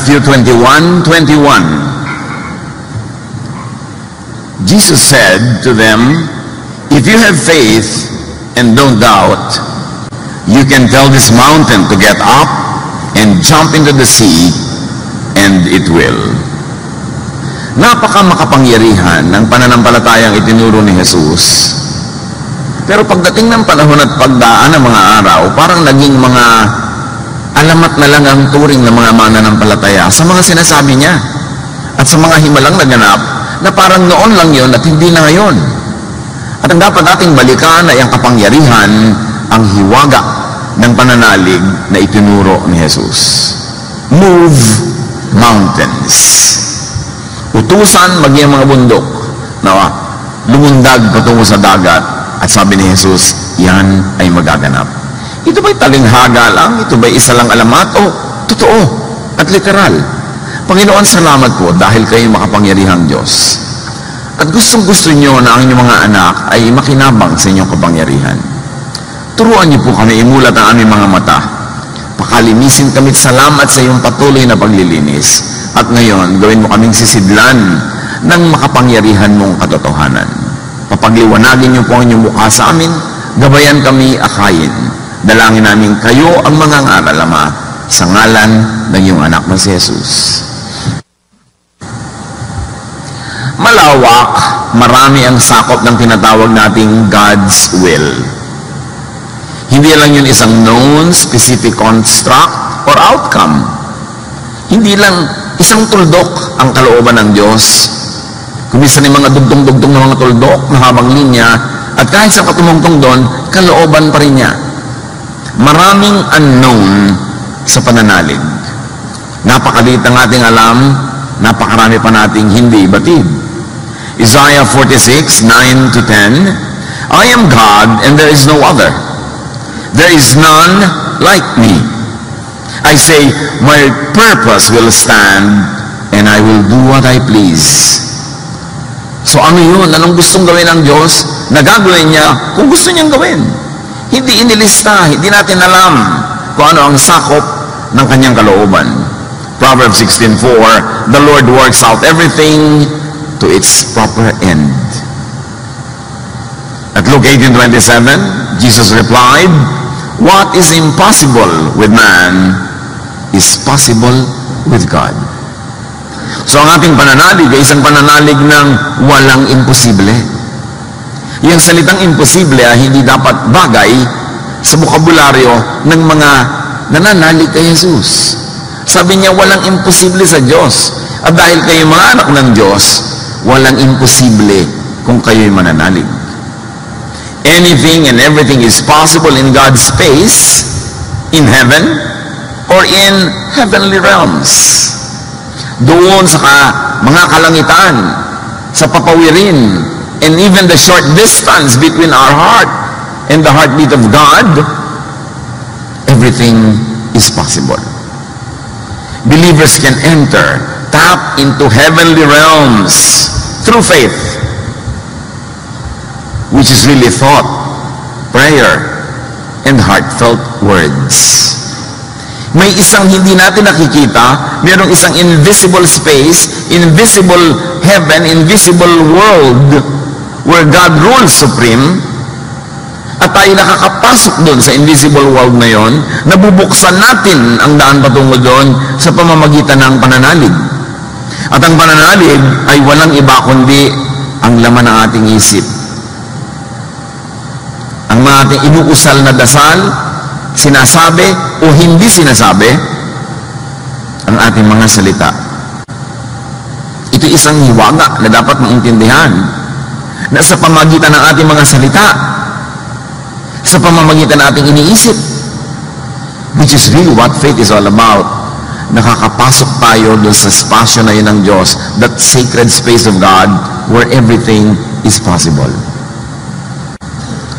Matthew 21:21. Jesus said to them, "If you have faith and don't doubt, you can tell this mountain to get up and jump into the sea, and it will." Napaka-makapangyarihan ng pananampalatayang itinuro ni Jesus. Pero pagdating ng panahon at pagdaan ng mga araw, parang naging mga alamat na lang ang turing ng mga mananampalataya sa mga sinasabi niya at sa mga himalang naganap na parang noon lang yon at hindi na ngayon. At ang dapat nating balikan ay ang kapangyarihan, ang hiwaga ng pananalig na itinuro ni Jesus. Move mountains. Utusan maging mga bundok na lumundag patungo sa dagat, at sabi ni Jesus, yan ay magaganap. Ito ba'y talinghaga lang? Ito ba'y isa lang alamat? O totoo at literal? Panginoon, salamat po dahil kayo makapangyarihang Diyos. At gustong-gusto nyo na ang inyong mga anak ay makinabang sa inyong kapangyarihan. Turuan niyo po kami imulat ang aming mga mata. Pakalinisin kami, salamat sa iyong patuloy na paglilinis. At ngayon, gawin mo kaming sisidlan ng makapangyarihan mong katotohanan. Papagliwanagin niyo po ang inyong mukha sa amin, gabayan kami akayin. Dalangin namin kayo ang mga ngaral, Ama, sa ngalan ng iyong anak na si Jesus. Malawak, marami ang sakop ng tinatawag nating God's will. Hindi lang yun isang known, specific construct or outcome. Hindi lang isang tuldok ang kalooban ng Diyos. Kumisa ni mga dugtong-dugtong na mga tuldok na habang linya, at kahit sa katumungtong doon, kalooban pa rin niya. Maraming unknown sa pananalig. Napakaliit ang ating alam, napakarami pa nating hindi batid. Isaiah 46:9-10, I am God and there is no other. There is none like me. I say, my purpose will stand and I will do what I please. So ano yun? Anong gustong gawin ng Diyos? Nagagawin niya kung gusto niyang gawin. Hindi inilista, hindi natin alam kung ano ang sakop ng kanyang kalooban. Proverbs 16:4, the Lord works out everything to its proper end. At Luke 18:27, Jesus replied, what is impossible with man is possible with God. So ang ating pananalig ay isang pananalig ng walang imposible. Yung salitang imposible ay hindi dapat bagay sa bokabularyo ng mga nananalig kay Jesus. Sabi niya, walang imposible sa Diyos. At dahil kayo mga anak ng Diyos, walang imposible kung kayo'y mananalig. Anything and everything is possible in God's space, in heaven, or in heavenly realms. Doon sa mga kalangitan, sa papawirin, and even the short distance between our heart and the heartbeat of God, everything is possible. Believers can enter, tap into heavenly realms through faith, which is really thought, prayer, and heartfelt words. May isang hindi natin nakikita, mayroong isang invisible space, invisible heaven, invisible world, where God rules supreme, at tayo nakakapasok doon sa invisible world na yon, nabubuksan natin ang daan patungo doon sa pamamagitan ng pananalig. At ang pananalig ay walang iba kundi ang laman ng ating isip. Ang mga ating inuusal na dasal, sinasabi o hindi sinasabi, ang ating mga salita. Ito isang hiwaga na dapat maintindihan na sa pamagitan ng ating mga salita, sa pamamagitan ng ating iniisip, which is really what faith is all about. Nakakapasok tayo doon sa spasyo na yun ng Diyos, that sacred space of God where everything is possible.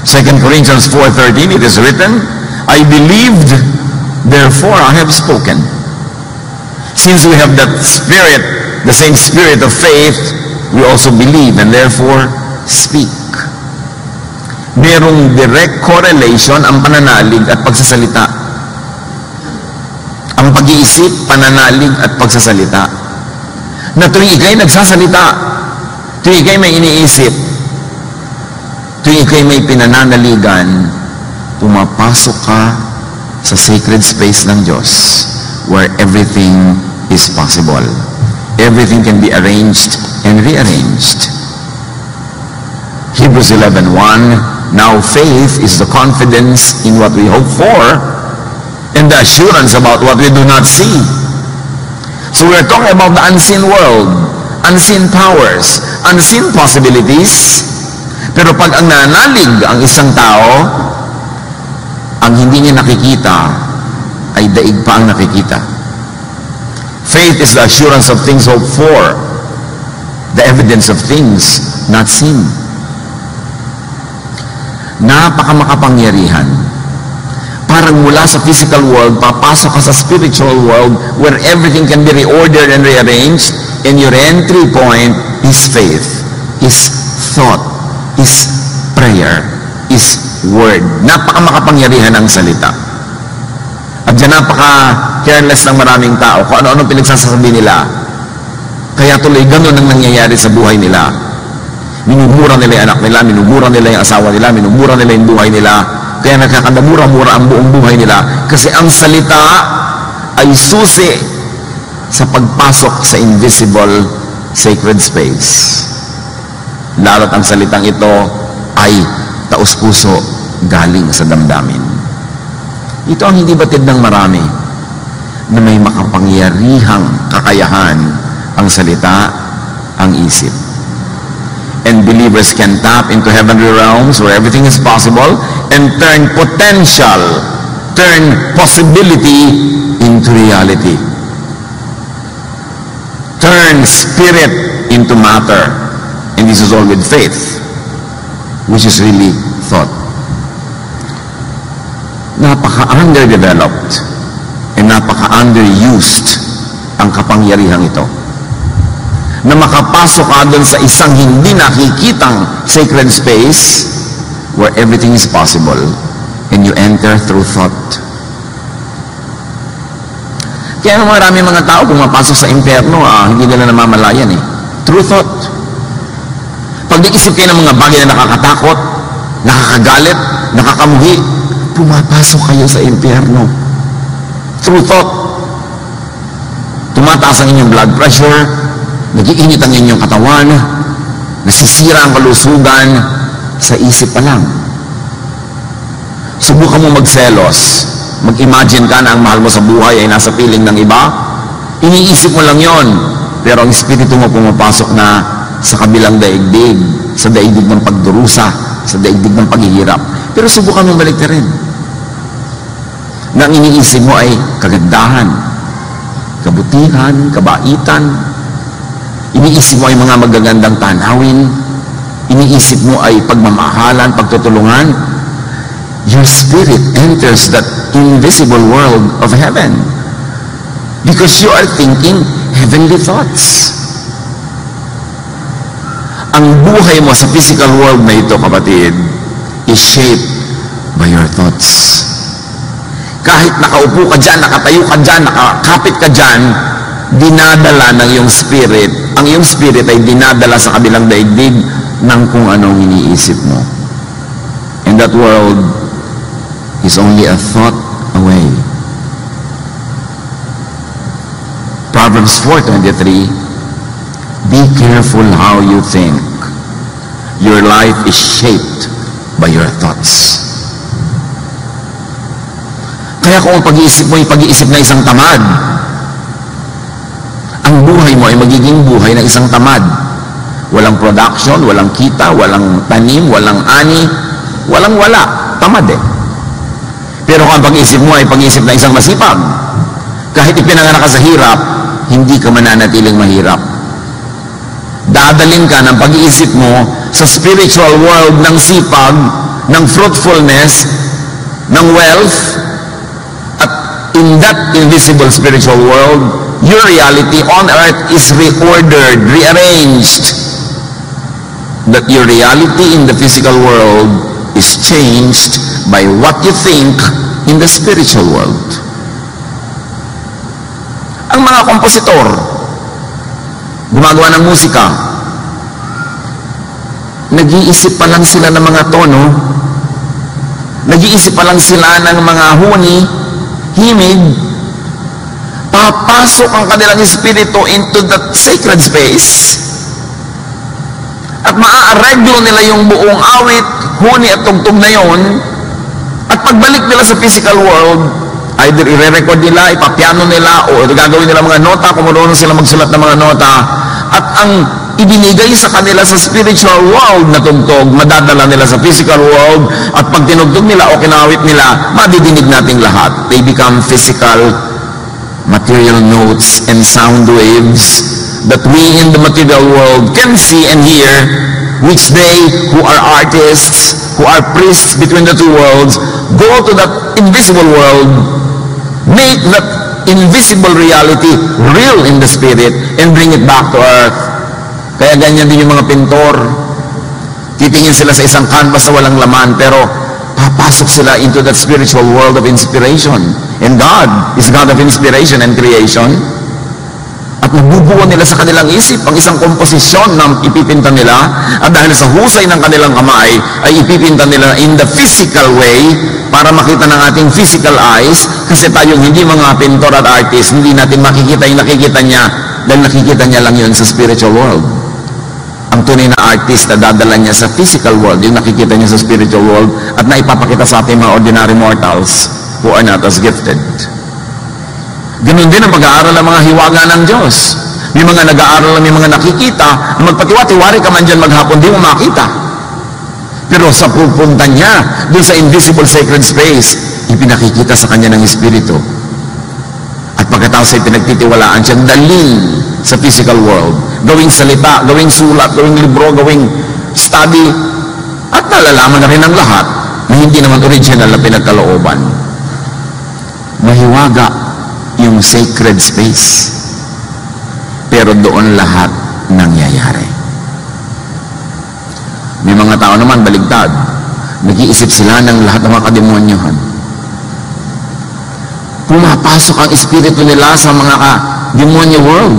2 Corinthians 4:13, it is written, I believed, therefore I have spoken. Since we have that spirit, the same spirit of faith, we also believe and therefore speak. Merong direct correlation ang pananalig at pagsasalita. Ang pag-iisip isip, pananalig at pagsasalita. Na tuwing ikay nagsasalita, tuwing ikay may iniisip, tuwing ikay may pinananaligan, pumapasok ka sa sacred space ng Diyos where everything is possible. Everything can be arranged and rearranged. Hebrews 11:1, now faith is the confidence in what we hope for and the assurance about what we do not see. So we're talking about the unseen world, unseen powers, unseen possibilities. Pero pag ang nanalig ang isang tao, ang hindi niya nakikita ay daig pa ang nakikita. Faith is the assurance of things hoped for, the evidence of things not seen. Napakamakapangyarihan. Parang mula sa physical world, papasok ka sa spiritual world where everything can be reordered and rearranged, and your entry point is faith, is thought, is prayer, is word. Napakamakapangyarihan ang salita. At dyan napaka-careless ng maraming tao kung ano-ano pinagsasabi nila. Kaya tuloy ganun ang nangyayari sa buhay nila. Minumura nila yung anak nila, minumura nila yung asawa nila, minumura nila yung buhay nila. Kaya nagkakandamura-mura ang buong buhay nila. Kasi ang salita ay susi sa pagpasok sa invisible sacred space. Lalo't ang salitang ito ay taos-puso galing sa damdamin. Ito ang hindi batid ng marami na may makapangyarihang kakayahan ang salita, ang isip. And believers can tap into heavenly realms where everything is possible and turn potential, turn possibility into reality. Turn spirit into matter. And this is all with faith, which is really thought. Napaka-underdeveloped and napaka-underused ang kapangyarihang ito. Na makapasok ka doon sa isang hindi nakikitang sacred space where everything is possible and you enter through thought. Kaya marami mga tao pumapasok sa impyerno, hindi nila namamalayan through thought. Pag naisip kayo ng mga bagay na nakakatakot, nakakagalit, nakakamuhi, pumapasok kayo sa impyerno. Through thought. Tumataas ang inyong blood pressure, nag-iinit ang inyong katawan, nasisira ang kalusugan sa isip pa lang. Subukan mo magselos. Mag-imagine ka na ang mahal mo sa buhay ay nasa piling ng iba. Iniisip mo lang yon, pero ang espiritu mo pumapasok na sa kabilang daigdig, sa daigdig ng pagdurusa, sa daigdig ng paghihirap. Pero subukan mo balik rin. Na ang iniisip mo ay kagandahan, kabutihan, kabaitan. Iniisip mo ay mga magagandang tanawin. Iniisip mo ay pagmamahalan, pagtutulungan. Your spirit enters that invisible world of heaven because you are thinking heavenly thoughts. Ang buhay mo sa physical world na ito, kapatid, is shaped by your thoughts. Kahit nakaupo ka dyan, nakatayo ka dyan, nakakapit ka dyan, dinadala ng iyong spirit. Ang iyong spirit ay dinadala sa kabilang daigdig ng kung anong iniisip mo. And that world is only a thought away. Proverbs 4:23, be careful how you think. Your life is shaped by your thoughts. Kaya kung ang pag-iisip mo ay pag-iisip na isang tamad, ang buhay mo ay magiging buhay ng isang tamad. Walang production, walang kita, walang tanim, walang ani, walang wala. Tamad Pero kung ang pag-iisip mo ay pag-iisip na isang masipag, kahit ipinanganak ka sa hirap, hindi ka mananatiling mahirap. Dadalhin ka ng pag-iisip mo sa spiritual world ng sipag, ng fruitfulness, ng wealth, at in that invisible spiritual world, your reality on earth is reordered, rearranged. That your reality in the physical world is changed by what you think in the spiritual world. Ang mga kompositor, gumagawa ng musika, nag-iisip pa lang sila ng mga tono, nag-iisip pa lang sila ng mga huni, himig, papasok ang kanilang espiritu into that sacred space at maa-arreglo nila yung buong awit, huni at tugtog na yon, at pagbalik nila sa physical world, either i-record nila, ipapiano nila, o gagawin nila mga nota, kung marunong sila magsulat ng mga nota, at ang ibinigay sa kanila sa spiritual world na tugtog, madadala nila sa physical world, at pag tinugtog nila o kinawit nila, madidinig nating lahat. They become physical material notes and sound waves that we in the material world can see and hear, which they who are artists, who are priests between the two worlds, go to that invisible world, make that invisible reality real in the spirit, and bring it back to earth. Kaya ganyan din yung mga pintor. Titingin sila sa isang canvas na walang laman, pero papasok sila into that spiritual world of inspiration. And God is God of inspiration and creation. At nabubuo nila sa kanilang isip ang isang komposisyon na ipipinta nila, at dahil sa husay ng kanilang kamay ay ipipinta nila in the physical way para makita ng ating physical eyes, kasi tayong hindi mga pintor at artist, hindi natin makikita yung nakikita niya dahil nakikita niya lang yun sa spiritual world. Ang tunay na artist na dadala niya sa physical world, yung nakikita niya sa spiritual world at naipapakita sa ating mga ordinary mortals who are not as gifted. Ganun din ang pag-aaral ng mga hiwaga ng Diyos. May mga nag-aaral, may mga nakikita, na magpatiwa-tiwari ka man dyan maghapon, di mo makita. Pero sa pupunta niya, doon sa invisible sacred space, ipinakikita sa kanya ng Espiritu. At pagkatapos ay pinagtitiwalaan siyang dalhin sa physical world, gawing salita, gawing sulat, gawing libro, gawing study, at nalalaman na rin ang lahat na hindi naman original na pinagkalooban. Mahiwaga yung sacred space, pero doon lahat nangyayari. May mga tao naman baligtad, nag-iisip sila ng lahat ng mga kademonyohan. Pumapasok ang espiritu nila sa mga demonyo world.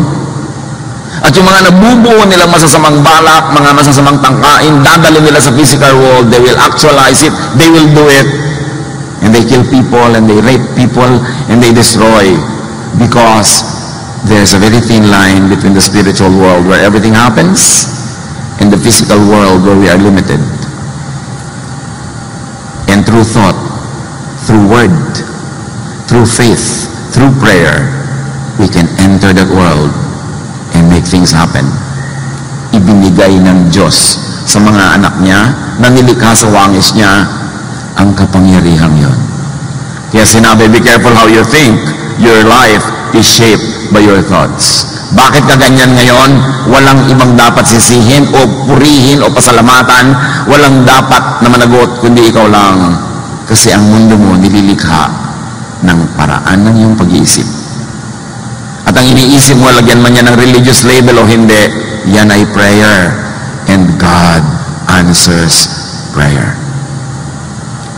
At yung mga nabubuo nilang masasamang balak, mga masasamang tangkain, dadali nila sa physical world, they will actualize it, they will do it, and they kill people, and they rape people, and they destroy, because there's a very thin line between the spiritual world where everything happens and the physical world where we are limited. And through thought, through word, through faith, through prayer, we can enter that world and make things happen. Ibinigay ng Diyos sa mga anak niya na nilikha sa wangis niya ang kapangyarihang yon. Kaya sinabi, be careful how you think. Your life is shaped by your thoughts. Bakit ka ganyan ngayon? Walang ibang dapat sisihin o purihin o pasalamatan. Walang dapat na managot kundi ikaw lang. Kasi ang mundo mo nililikha ng paraan ng iyong pag-iisip. At ang iniisip mo, lagyan man yan ng religious label o hindi, yan ay prayer. And God answers prayer.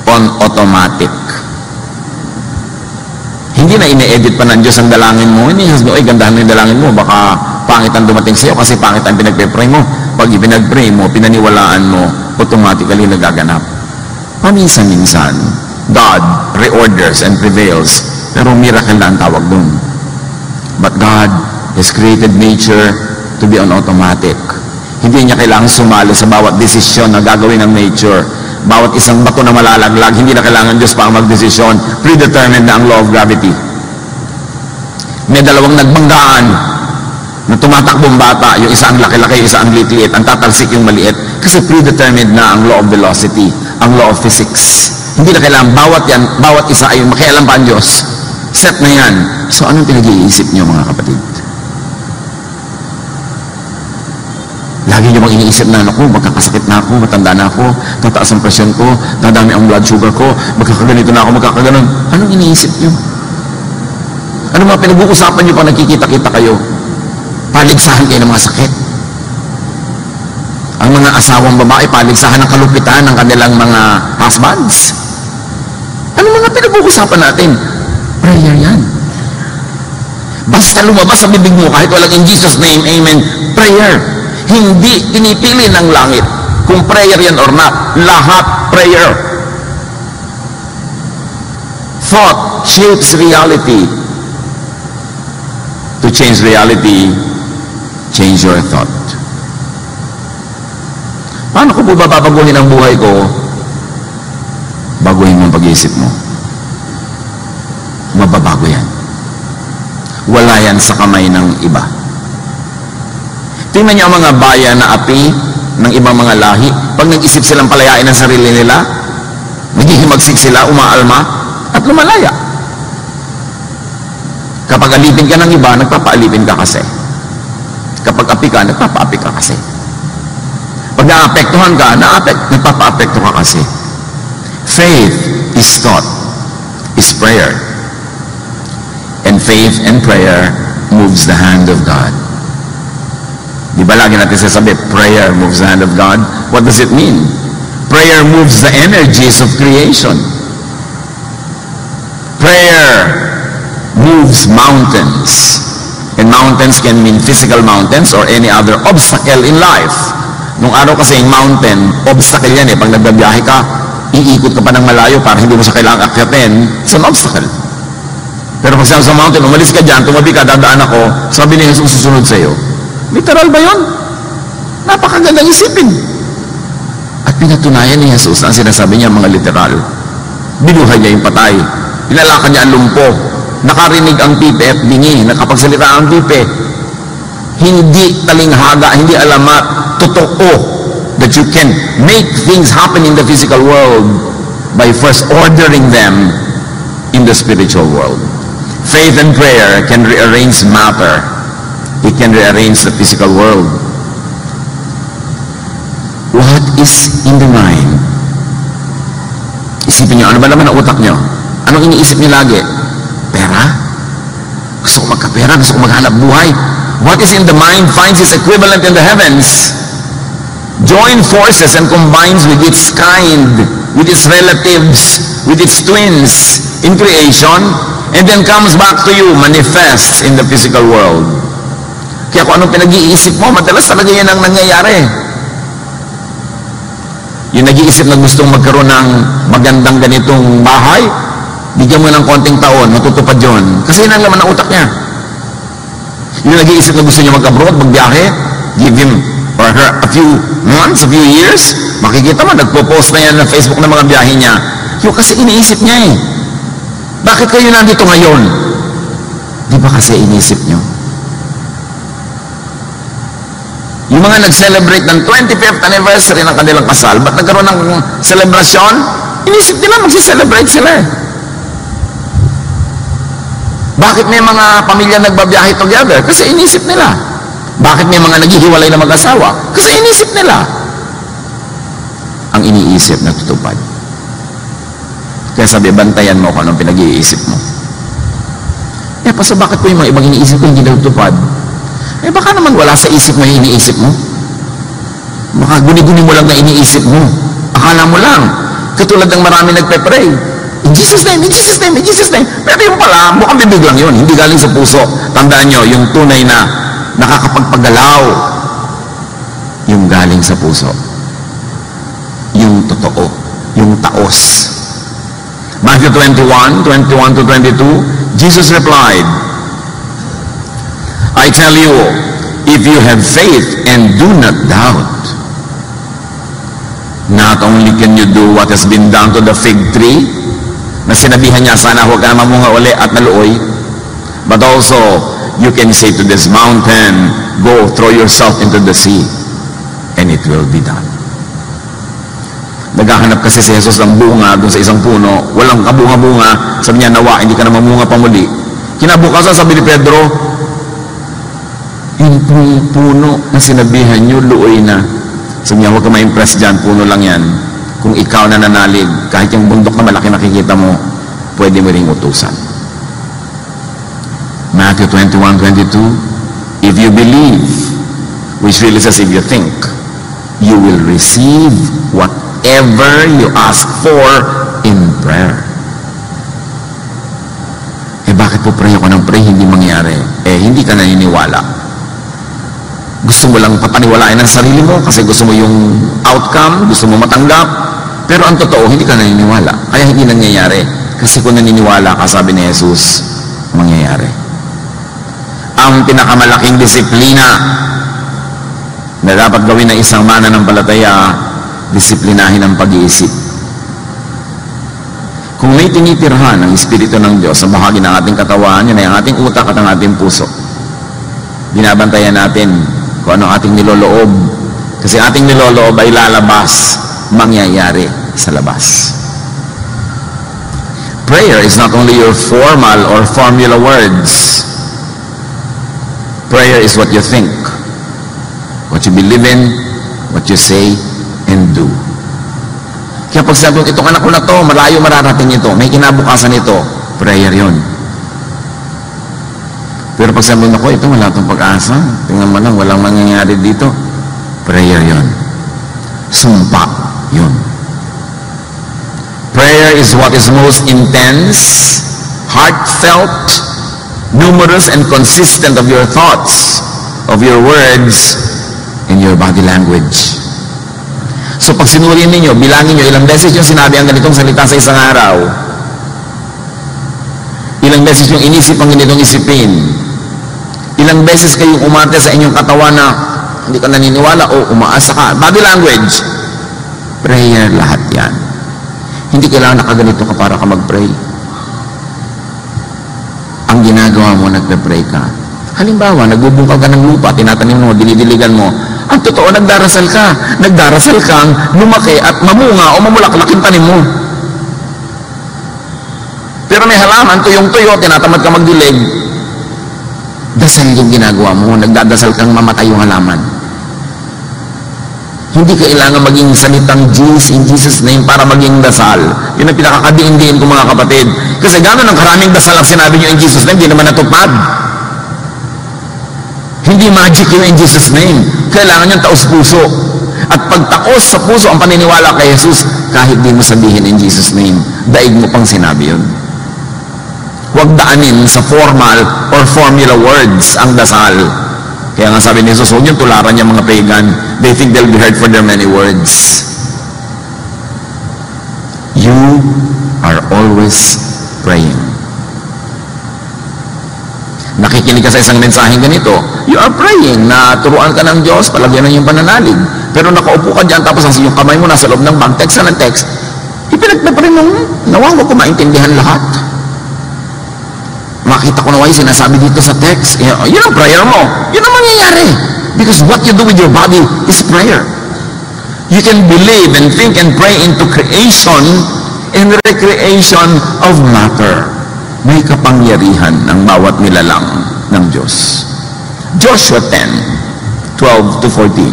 On automatic. Hindi na ine-edit pa ng Diyos ang dalangin mo. Hindi sabi, oy, gandahan mo yung dalangin mo. Baka pangit ang dumating sa'yo kasi pangit ang pinagpe-pray mo. Pag ipinag-pray mo, pinaniwalaan mo, automatically nagaganap. Paminsan-minsan, God reorders and prevails. Pero miracle na ang tawag dun. But God has created nature to be on automatic. Hindi niya kailangan sumali sa bawat desisyon na gagawin ng nature. Bawat isang bato na malalaglag, hindi na kailangan Diyos pa ang magdesisyon. Predetermined na ang law of gravity. May dalawang nagbanggaan na tumatakbong bata, yung isa ang laki-laki, yung isa ang liit-liit, ang tatalsik yung maliit, kasi predetermined na ang law of velocity, ang law of physics. Hindi na kailangan bawat isa ay makialam pa ang Diyos. Set na yan. So anong pinag-iisip niyo mga kapatid? Lagi niyo bang iniisip na, ako, magkakasakit na ako, matanda na ako, tataas ang presyon ko, dadami ang blood sugar ko, magkakaganito na ako, magkakaganon. Anong iniisip niyo? Ano mga pinag-uusapan niyo pag nagkikita-kita kayo? Paligsahan kayo ng mga sakit. Ang mga asawang babae, paligsahan ng kalupitan ng kanilang mga husbands. Ano mga pinag-uusapan natin? Prayer yan. Basta lumabas sa bibig mo, kahit walang in Jesus' name, amen, prayer. Hindi pinipili ng langit kung prayer yan or not. Lahat prayer. Thought shapes reality. To change reality, change your thought. Paano ko po babaguhin ang buhay ko? Baguhin mo ang pag-iisip mo. Mababago yan. Wala yan sa kamay ng iba. Tingnan niyo ang mga bayan na api ng ibang mga lahi. Pag nag-isip silang palayain ang sarili nila, naghihimagsik sila, umaalma, at lumalaya. Kapag alipin ka ng iba, nagpapaalipin ka kasi. Kapag api ka, nagpapaapi ka kasi. Pag naapektuhan ka, nagpapaapekto ka kasi. Faith is thought, is prayer. And faith and prayer moves the hand of God. Di ba lagi natin sasabi, prayer moves the hand of God? What does it mean? Prayer moves the energies of creation. Prayer moves mountains. And mountains can mean physical mountains or any other obstacle in life. Nung araw kasi yung mountain, obstacle yan eh. Pag nagbabiyahe ka, iikot ka pa ng malayo para hindi mo siya kailangang akyatin. It's an obstacle. Pero pag sa mountain, umalis ka dyan, tumabi ka, dadaan ako, sabi ni Jesus susunod sa iyo. Literal ba yun? Napakagandang isipin. At pinatunayan ni Jesus na ang sinasabi niya mga literal. Binuhay niya yung patay. Pinalakan niya ang lumpo. Nakarinig ang pipe at bingi. Nakapagsalita ang pipe. Hindi talinghaga, hindi alamat. Totoo that you can make things happen in the physical world by first ordering them in the spiritual world. Faith and prayer can rearrange matter. It can rearrange the physical world. What is in the mind? Isipin nyo, ano ba naman ang utak nyo? Anong iniisip nyo lagi? Pera? Gusto ko magkapera, gusto ko maghanap buhay. What is in the mind finds its equivalent in the heavens. Join forces and combines with its kind, with its relatives, with its twins in creation, and then comes back to you, manifests in the physical world. Kaya kung anong pinag-iisip mo, madalas talaga yan ang nangyayari. Yung nag-iisip na gustong magkaroon ng magandang ganitong bahay, bigyan mo ng konting taon, matutupad yun. Kasi yun ang laman ng utak niya. Yung nag-iisip na gusto niya mag-abroad, magbiyahe, give him or her a few months, a few years, makikita mo, nagpo-post na yan na Facebook ng mga biyahe niya. Yung kasi iniisip niya eh. Bakit kayo nandito ngayon? Di ba kasi iniisip niyo? Yung mga nag-celebrate ng 25th anniversary ng kanilang kasal, ba't nagkaroon ng celebration? Inisip nila, mag-celebrate sila eh. Bakit may mga pamilya nagbabiyahe together? Kasi inisip nila. Bakit may mga naghihiwalay na mag-asawa? Kasi inisip nila. Ang iniisip na tutupad. Kaya sabi, bantayan mo kung anong pinag-iisip mo. Eh, paso bakit po yung mga ibang iniisip ko hindi natutupad? Eh, baka naman wala sa isip mo yung iniisip mo. Baka guni-guni mo lang na iniisip mo. Akala mo lang. Katulad ng marami nagpe-pray. In Jesus' name, in Jesus' name, in Jesus' name. Pero yung pala, mukhang bibig lang yun. Hindi galing sa puso. Tandaan nyo, yung tunay na nakakapagpagalaw, yung galing sa puso. Yung totoo. Yung taos. Matthew 21 to 22, Jesus replied, I tell you, if you have faith and do not doubt, not only can you do what has been done to the fig tree, na sinabihan niya, sana huwag ka na mamunga uli at naluoy, but also, you can say to this mountain, go throw yourself into the sea, and it will be done. Naghahanap kasi si Jesus ng bunga doon sa isang puno, walang kabunga-bunga, sabi niya, nawa, hindi ka na mamunga pa muli. Kinabukasan, sabi ni Pedro, yung puno na sinabihan niyo, luoy na. Sabi niya, huwag ka ma-impress dyan, puno lang yan. Kung ikaw na nanalig, kahit yung bundok na malaki nakikita mo, pwede mo ring utusan. Matthew 21:22, if you believe, which really says if you think, you will receive whatever you ask for in prayer. Eh bakit po pray ako ng pray, hindi mangyari? hindi ka naniniwala. Gusto mo lang papaniwalaan ng sarili mo kasi gusto mo yung outcome, gusto mo matanggap, pero ang totoo, hindi ka naniniwala. Kaya hindi nangyayari. Kasi kung naniniwala ka, sabi ni Jesus, mangyayari. Ang pinakamalaking disiplina na dapat gawin ng isang mananampalataya, disiplinahin ang pag-iisip. Kung may tinitirhan ng Espiritu ng Diyos sa bahagi ng ating katawan, yun ay ang ating utak at ang ating puso. Binabantayan natin kung ano ating niloloob. Kasi ating niloloob ay lalabas, mangyayari sa labas. Prayer is not only your formal or formula words. Prayer is what you think, what you believe in, what you say, and do. Kaya pag sabi, itong anak ko na to, malayo mararating ito, may kinabukasan ito, prayer yon. Pero pag sabi mo, ito wala itong pag-asa, tingnan mo lang, walang mangyayari dito, prayer yon. Sumpa yon. Prayer is what is most intense, heartfelt, numerous, and consistent of your thoughts, of your words, and your body language. So pag sinuri ninyo, bilangin nyo, ilang beses yung sinabi ang ganitong salita sa isang araw. Ilang beses yung inisip ang ganitong isipin. Ilang beses kayong umarte sa inyong katawan na hindi ka naniniwala o umaasa ka. Body language. Prayer, lahat yan. Hindi kailangan nakaganito ka para ka mag-pray. Ang ginagawa mo, nagpe-pray ka. Halimbawa, nagbubungkal ka ng lupa, tinatanim mo, dinidiligan mo. Ang totoo, nagdarasal ka. Nagdarasal kang lumaki at mamunga o mamulaklak yung tanim mo. Pero may halaman, tuyong-tuyo, tinatamad ka magdilig. Dasal yung ginagawa mo. Nagdadasal kang mamatay yung halaman. Hindi kailangan maging salitang Diyos in Jesus' name para maging dasal. Yun ang pinakakadiin-diin ko mga kapatid. Kasi gano'n ang karaming dasal ang sinabi nyo in Jesus' name, hindi naman natupad. Hindi magic yun in Jesus' name. Kailangan yung taos-puso. At pag taos sa puso ang paniniwala kay Jesus, kahit di mo sabihin in Jesus' name, daig mo pang sinabi yun. Huwag daanin sa formal or formula words ang dasal. Kaya nga sabi ni Jesus, huwag niyong tularan yung mga pagan. They think they'll be heard for their many words. You are always praying. Nakikinig ka sa isang mensaheng ganito, you are praying na turuan ka ng Diyos, palagyan ng iyong pananalig. Pero nakaupo ka dyan, tapos ang yung kamay mo nasa loob ng bag, text ng text, ipinagpaparin mo, nawa mo ko maintindihan lahat. Makita ko na yung sinasabi dito sa text, yun ang prayer mo. Yun ang mangyayari. Because what you do with your body is prayer. You can believe and think and pray into creation and recreation of matter. May kapangyarihan ng bawat nilalang ng Diyos. Joshua 10:12 to 14.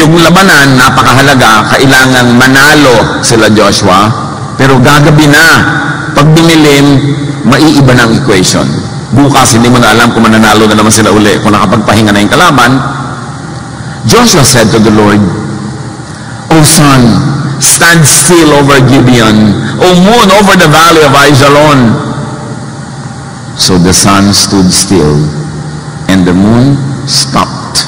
Yung labanan, napakahalaga, kailangan manalo sila Joshua, pero gagabi na. Pag dumilim, maiiba ng equation. Bukas, hindi mo na alam kung mananalo na naman sila uli, kung nakapagpahinga na yung kalaban. Joshua said to the Lord, O sun, stand still over Gibeon. O moon, over the valley of Ajalon. So the sun stood still, and the moon stopped.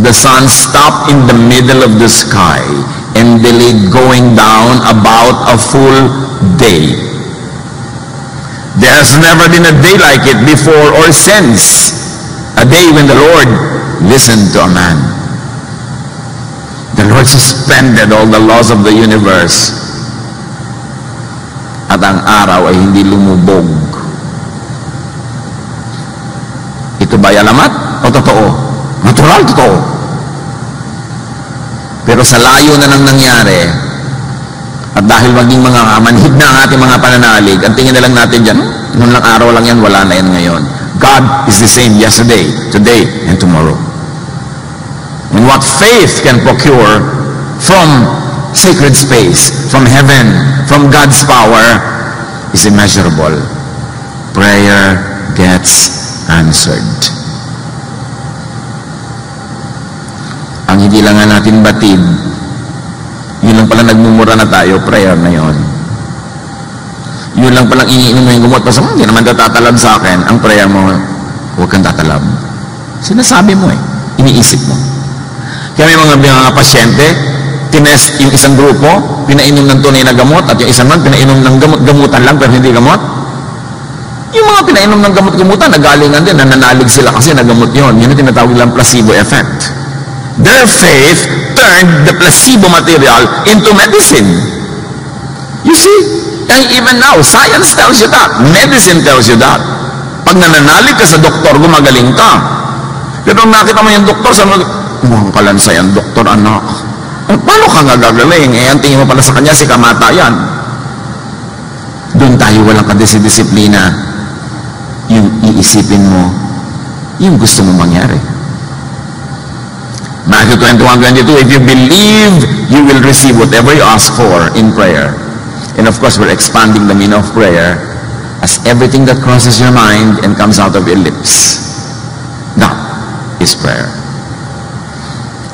The sun stopped in the middle of the sky, and delayed going down about a full day. There has never been a day like it before or since, a day when the Lord listened to a man. The Lord suspended all the laws of the universe, at ang araw ay hindi lumubog. Ito ba'y alamat o totoo? Natural, totoo. Pero sa layo na nang nangyari, at dahil maging mga manhid na ang ating mga pananalig, ang tingin na lang natin dyan, noon lang araw lang yan, wala na yan ngayon. God is the same yesterday, today, and tomorrow. And what faith can procure from sacred space, from heaven, from God's power, is immeasurable. Prayer gets answered. Ang hindi lang nga natin batid, yun lang pala nagmumura na tayo, prayer na yon. Yun lang palang iniinom mo yung gamot. Basta, hindi naman tatatalab sa akin. Ang prayer mo, huwag kang tatalab. Sinasabi mo iniisip mo. Kaya may mga pasyente, tinest yung isang grupo, pinainom ng tunay na gamot, at yung isang man, pinainom ng gamutan lang, pero hindi gamot. Yung mga pinainom ng gamot-gamutan, nagalingan din, nananalig sila kasi nagamot yun. Yun ang tinatawag lang placebo effect. Their faith turned the placebo material into medicine. You see? And even now, science tells you that. Medicine tells you that. Pag nananalig ka sa doktor, gumagaling ka. Pero nakita mo yung doktor, sabi mo, mukhang kalansay ang doktor, anak. Paano ka nga gagaling? Ang tingin mo pala sa kanya, si kamatayan. Doon tayo walang kadisiplina. Yung iisipin mo, yung gusto mong mangyari. Matthew 21:22, if you believe, you will receive whatever you ask for in prayer. And of course, we're expanding the meaning of prayer as everything that crosses your mind and comes out of your lips. That is prayer.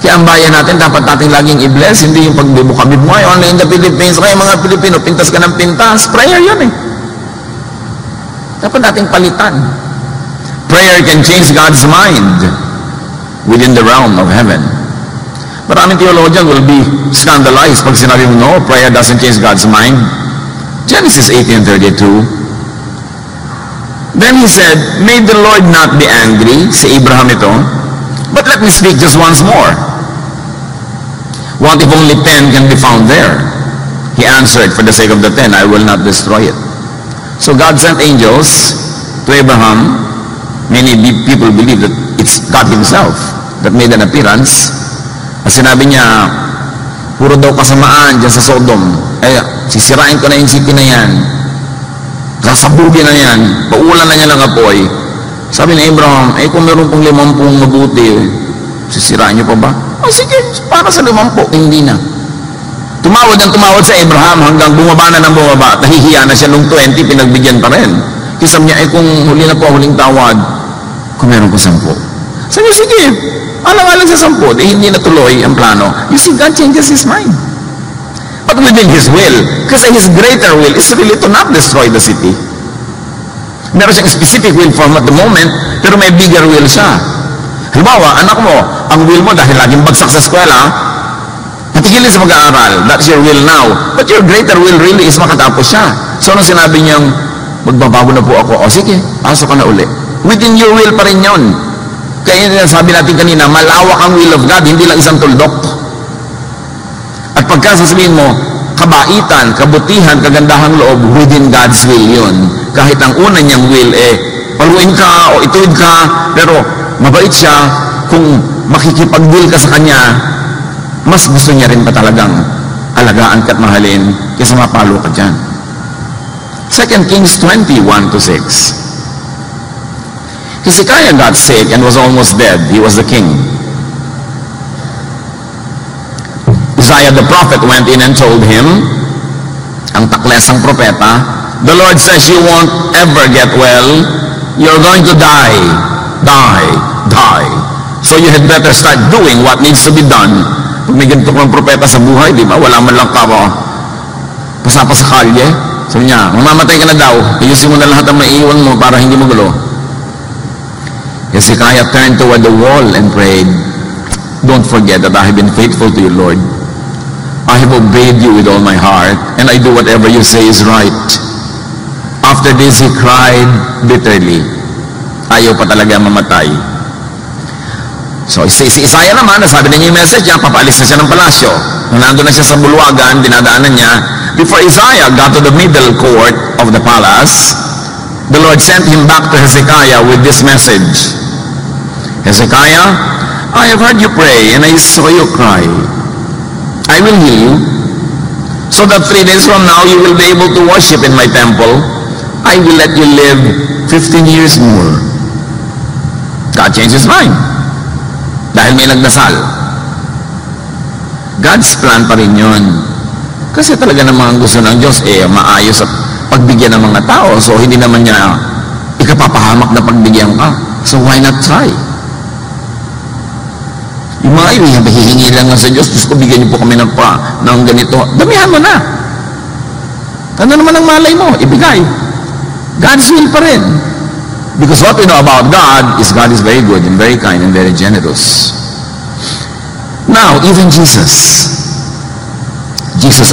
Kaya ang bayan natin, dapat natin laging i-bless, hindi yung pagbibukabib mo, only in the Philippines, kaya mga Pilipino, pintas ka ng pintas, prayer yun Dapat natin palitan. Prayer can change God's mind within the realm of heaven. Maraming theologian will be scandalized pag sinabi mo, no, prayer doesn't change God's mind. Genesis 18:32. Then he said, may the Lord not be angry, si Abraham ito, but let me speak just once more. What if only 10 can be found there? He answered, for the sake of the 10, I will not destroy it. So God sent angels to Abraham. Many people believe that it's God himself that made an appearance. At sinabi niya, puro daw kasamaan dyan sa Sodom. Sisirain ko na yung city na yan. Sasabugin na yan. Paulan na niya ng apoy. Sabi ni Abraham, kung meron pong 50 mabuti, sisirain niyo pa ba? Sige, para sa 50, hindi na. Tumawad sa Abraham hanggang bumaba na ng bumaba. Nahihiya na siya nung 20, pinagbigyan pa rin. Kasi sabi niya, kung huli na po, huling tawad, kung meron po 10. Sabi niya, sige, alang-alang sa 10, hindi natuloy ang plano. You see, God changes His mind. But within His will, kasi His greater will is really to not destroy the city. Meron siyang specific will for at the moment, pero may bigger will siya. Halimbawa, anak mo, ang will mo dahil laging bagsak sa eskwela, patigilin sa mag-aaral, that's your will now. But your greater will really is makatapos siya. So, nung sinabi niyang, magbabago na po ako, sige, pasok ka na uli. Within your will pa rin yun. Kaya sabi natin kanina, malawak ang will of God, hindi lang isang tuldok. At pagka sasabihin mo, kabaitan, kabutihan, kagandahang loob, within God's will yun. Kahit ang una niyang will, paluin ka o ituwid ka, pero mabait siya, kung makikipag-deal ka sa kanya, mas gusto niya rin pa talagang alagaan ka at mahalin kaysa mapalo ka dyan. 2 Kings 20:1-6. Hezekiah got sick and was almost dead. He was the king. Isaiah the prophet went in and told him, ang taklesang propeta, the Lord says you won't ever get well. You're going to die. Die. Die. So you had better start doing what needs to be done. Pag may ganito kang propeta sa buhay, di ba? Wala man lang ka mo. Pasapa sa kalye. Sabi niya, mamamatay ka na daw. Ayusin mo na lahat ang maiiwan mo para hindi magulo. Hezekiah turned toward the wall and prayed, don't forget that I have been faithful to you, Lord. I have obeyed you with all my heart, and I do whatever you say is right. After this, he cried bitterly. Ayaw pa talaga mamatay. So, si Isaiah naman, nasabi na niya yung message niya, papaalis na siya ng palasyo. Nung nandun na siya sa bulwagan, dinadaanan niya. Before Isaiah got to the middle court of the palace, the Lord sent him back to Hezekiah with this message. Hezekiah, I have heard you pray, and I saw you cry. I will heal you, so that 3 days from now you will be able to worship in my temple. I will let you live 15 years more. God changed his mind. Dahil may nagdasal. God's plan pa rin yun. Kasi talaga namang gusto ng Diyos, maayos at pagbigyan ng mga tao. So, hindi naman niya ikapapahamak na pagbigyan ka. So, why not try? Yung mga hihingi lang sa Diyos, Diyos ko, bigyan niyo po kami ng ganito. Damihan mo na. Ano naman ang malay mo? Ibigay. God's will pa rin. Because what we know about God is very good and very kind and very generous. Now, even Jesus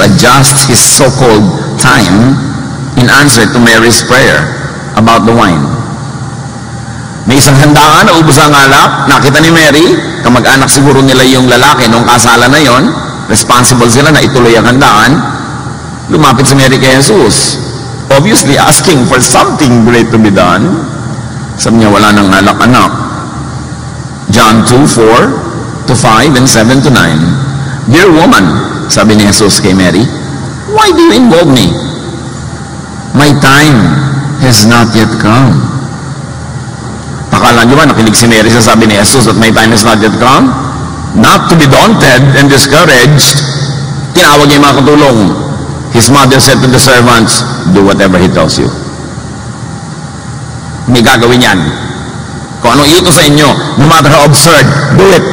adjusts his so-called time in answer to Mary's prayer about the wine. May isang handaan na ubos ang alak, nakita ni Mary, kamag-anak siguro nila yung lalaki nung kasalan na yon, responsible sila na ituloy ang handaan, lumapit si Mary kay Jesus, obviously asking for something great to be done. Sabi niya, wala nang alak, anak. John 2:4-5 and 7-9. Dear woman, sabi ni Jesus kay Mary, why do you involve me? My time has not yet come. Akala niyo ba, nakinig si Mary sa sabi ni Jesus that my time has not yet come? Not to be daunted and discouraged, tinawag niya yung mga katulong. His mother said to the servants, do whatever he tells you. May gagawin yan. Kung anong iutos sa inyo, no matter how absurd, do it.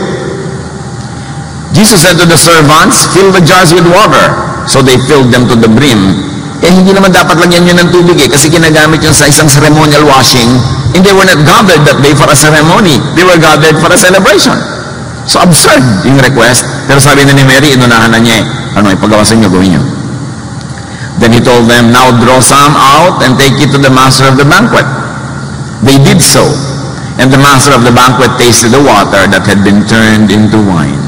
Jesus said to the servants, fill the jars with water. So they filled them to the brim. Hindi naman dapat lagyan yun ng tubig kasi ginagamit yun sa isang ceremonial washing. And they were not gathered that day for a ceremony. They were gathered for a celebration. So absurd yung request. Pero sabi na ni Mary, inunahan na niya ipagawa sa inyo, gawin niyo. Then he told them, now draw some out and take it to the master of the banquet. They did so. And the master of the banquet tasted the water that had been turned into wine.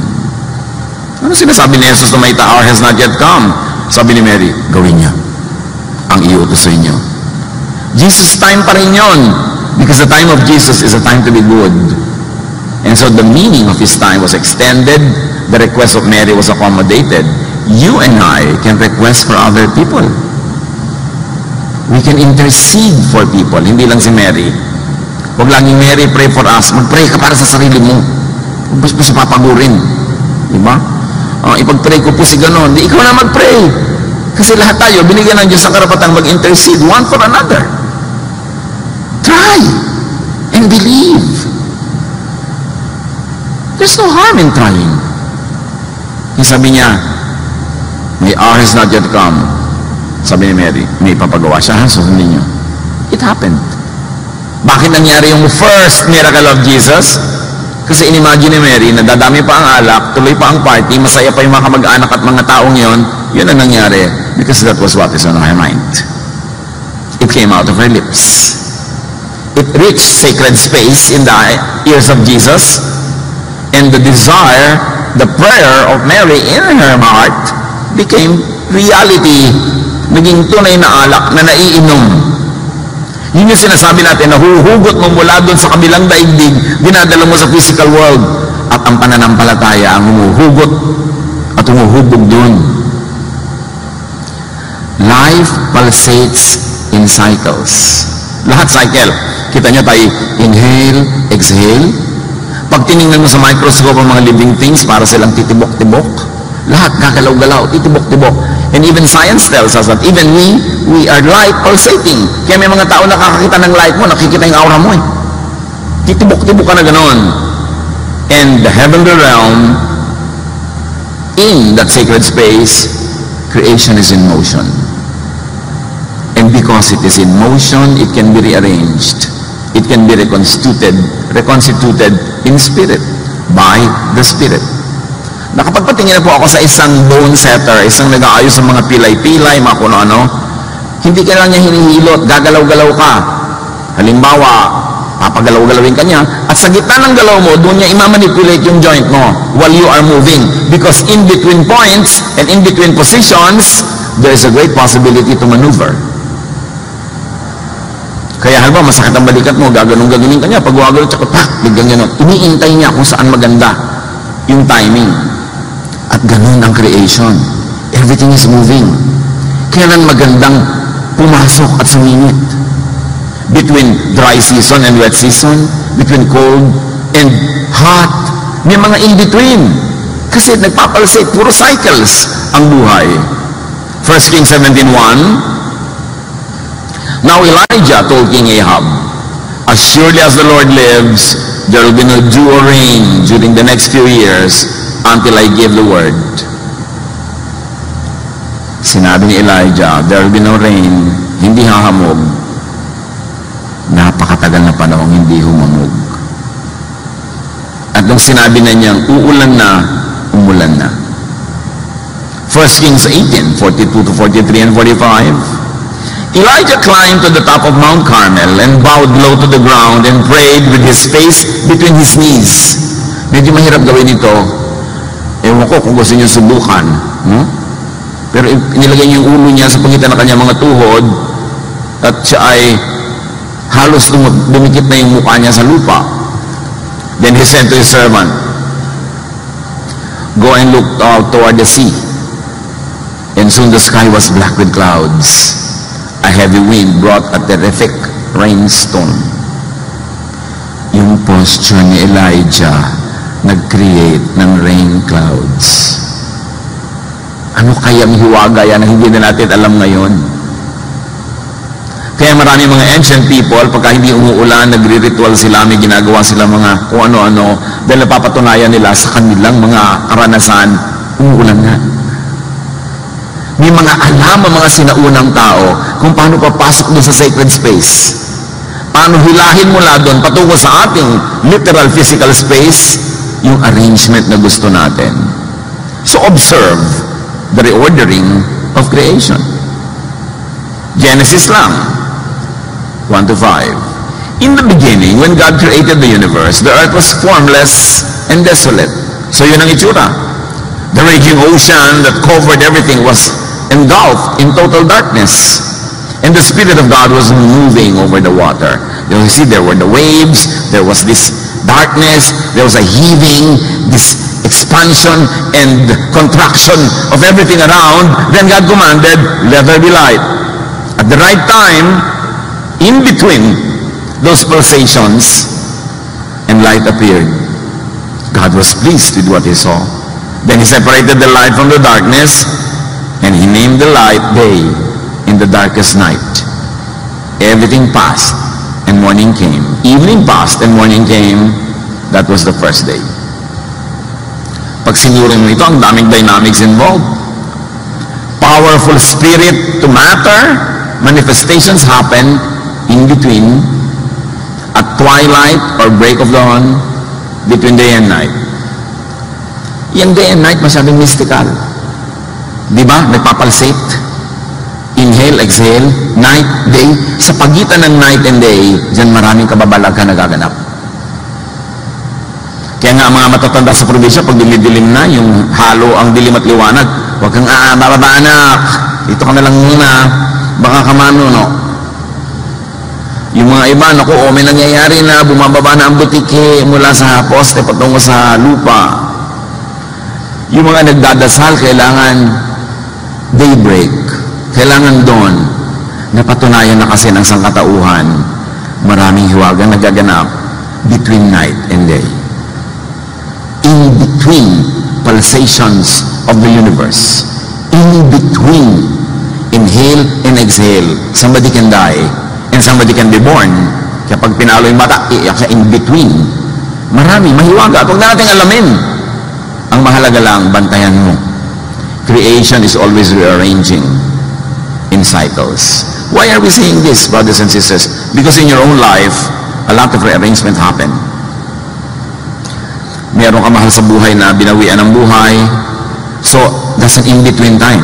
Ano sinasabi ni Jesus na my hour has not yet come? Sabi ni Mary, gawin niya ang iutos sa inyo. Jesus' time pa rin yun. Because the time of Jesus is a time to be good. And so the meaning of his time was extended. The request of Mary was accommodated. You and I can request for other people. We can intercede for people. Hindi lang si Mary. Huwag laging Mary, pray for us. Mag-pray ka para sa sarili mo. Huwag mo siya papagurin. Diba? Ipag-pray ko po si ganon. Di ikaw na mag-pray. Kasi lahat tayo, binigyan ng Diyos ang karapatang mag-intercede one for another. Try and believe. There's no harm in trying. Yung sabi niya, my hour has not yet come. Sabi ni Mary, may papagawa siya, sundin niyo. It happened. Bakit nangyari yung first miracle of Jesus? Kasi inimagine ni Mary na dadami pa ang alak, tuloy pa ang party, masaya pa yung mga kamag-anak at mga taong yon. Yun ang nangyari. Because that was what is on her mind. It came out of her lips. It reached sacred space in the ears of Jesus. And the desire, the prayer of Mary in her heart became reality. Naging tunay na alak na naiinom. Yun yung sinasabi natin, nahuhugot mo mula doon sa kabilang daigdig, dinadala mo sa physical world, at ang pananampalataya ang humuhugot at humuhubog doon. Life pulsates in cycles. Lahat cycle. Kita nyo tayo, inhale, exhale. Pag tinignan mo sa microscope ang mga living things, para silang titibok-tibok. Lahat gagalaw-galaw, titibok-tibok. And even science tells us that even we are light pulsating. Kaya may mga tao nakakakita ng light mo, nakikita yung aura mo eh. Titibok-tibok ka na ganon. And the heavenly realm, in that sacred space, creation is in motion. And because it is in motion, it can be rearranged. It can be reconstituted in spirit, by the Spirit. Nakapagpatingin na po ako sa isang bone setter, isang nag-aayos ng mga pilay-pilay, mga kuno-ano. Hindi ka lang niya hinihilot, gagalaw-galaw ka. Halimbawa, papagalaw-galawin ka niya, at sa gitna ng galaw mo, doon niya imamanipulate yung joint mo while you are moving. Because in between points and in between positions, there is a great possibility to maneuver. Kaya halimbawa, masakit ang balikat mo, gaganong-ganonin ka niya, pag gumagalaw, tsaka biglang gano'n. Iniintay niya kung saan maganda yung timing. At ganun ang creation. Everything is moving. Kailan magandang pumasok at sumingit? Between dry season and wet season, between cold and hot, may mga in-between. Kasi nagpapalsate, puro cycles ang buhay. 1 Kings 17:1. Now Elijah told King Ahab, as surely as the Lord lives, there will be no dew or rain during the next few years until I give the word. Sinabi ni Elijah, there will be no rain, hindi hahamog. Napakatagal na panahon hindi humamog. At nung sinabi na niyang uulan na, umulan na. 1 Kings 18, 42 to 43 and 45. Elijah climbed to the top of Mount Carmel and bowed low to the ground and prayed with his face between his knees. Medyo mahirap gawin ito. Ewan ko kung gusto niyo subukan. Pero inilagay niya yung ulo niya sa pagitan ng kanyang mga tuhod at siya ay halos dumikit na yung mukha niya sa lupa. Then he said to his servant, go and look out toward the sea. And soon the sky was black with clouds. A heavy wind brought a terrific rainstorm. Yung posture ni Elijah nag-create ng rain clouds. Ano kayang hiwaga yan na hindi na natin alam ngayon? Kaya marami mga ancient people, pagka hindi umuulan, nagre-ritual sila, may ginagawa sila mga kung ano-ano, dahil napapatunayan nila sa kanilang mga karanasan, umuulan nga. May mga alam ang mga sinaunang tao kung paano papasok doon sa sacred space. Paano hilahin mula doon patungo sa ating literal physical space yung arrangement na gusto natin. So observe the reordering of creation. Genesis lang, 1 to 5. In the beginning, when God created the universe, the earth was formless and desolate. So yun ang itsura. The raging ocean that covered everything was engulfed in total darkness. And the Spirit of God was moving over the water. You see, there were the waves, there was this darkness, there was a heaving, this expansion and contraction of everything around. Then God commanded, let there be light. At the right time, in between those pulsations, and light appeared. God was pleased with what he saw. Then he separated the light from the darkness, and he named the light day in the darkest night. Everything passed, and morning came. Evening passed, and morning came. That was the first day. Pag sinurin mo ito, ang daming dynamics involved. Powerful spirit to matter, manifestations happen in between, at twilight or break of dawn, between day and night. Yung day and night masyadong mystical. Di ba? Nagpapalsate. Inhale, exhale, night, day. Sa pagitan ng night and day, dyan maraming kababalaghan nagaganap. Kaya nga mga matatanda sa probinsya, pag dumidilim na, yung halo ang dilim at liwanag, huwag kang bababa anak, dito ka na lang muna, baka kamano, no? Yung mga iba, naku, may nangyayari na, bumababa na ang butike mula sa poste patungo sa lupa. Yung mga nagdadasal, kailangan daybreak, kailangan dawn. Napatunayan na kasi ng sangkatauhan, maraming hiwagang nagaganap between night and day. In between pulsations of the universe, in between inhale and exhale, somebody can die and somebody can be born. Kaya pag pinalo yung mata, iyak siya in between. Marami, mahiwaga. Huwag na natin alamin. Ang mahalaga lang, bantayan mo. Creation is always rearranging in cycles. Why are we saying this, brothers and sisters? Because in your own life, a lot of rearrangement happen. Meron ka mahal sa buhay na binawian ng buhay. So, that's an in-between time.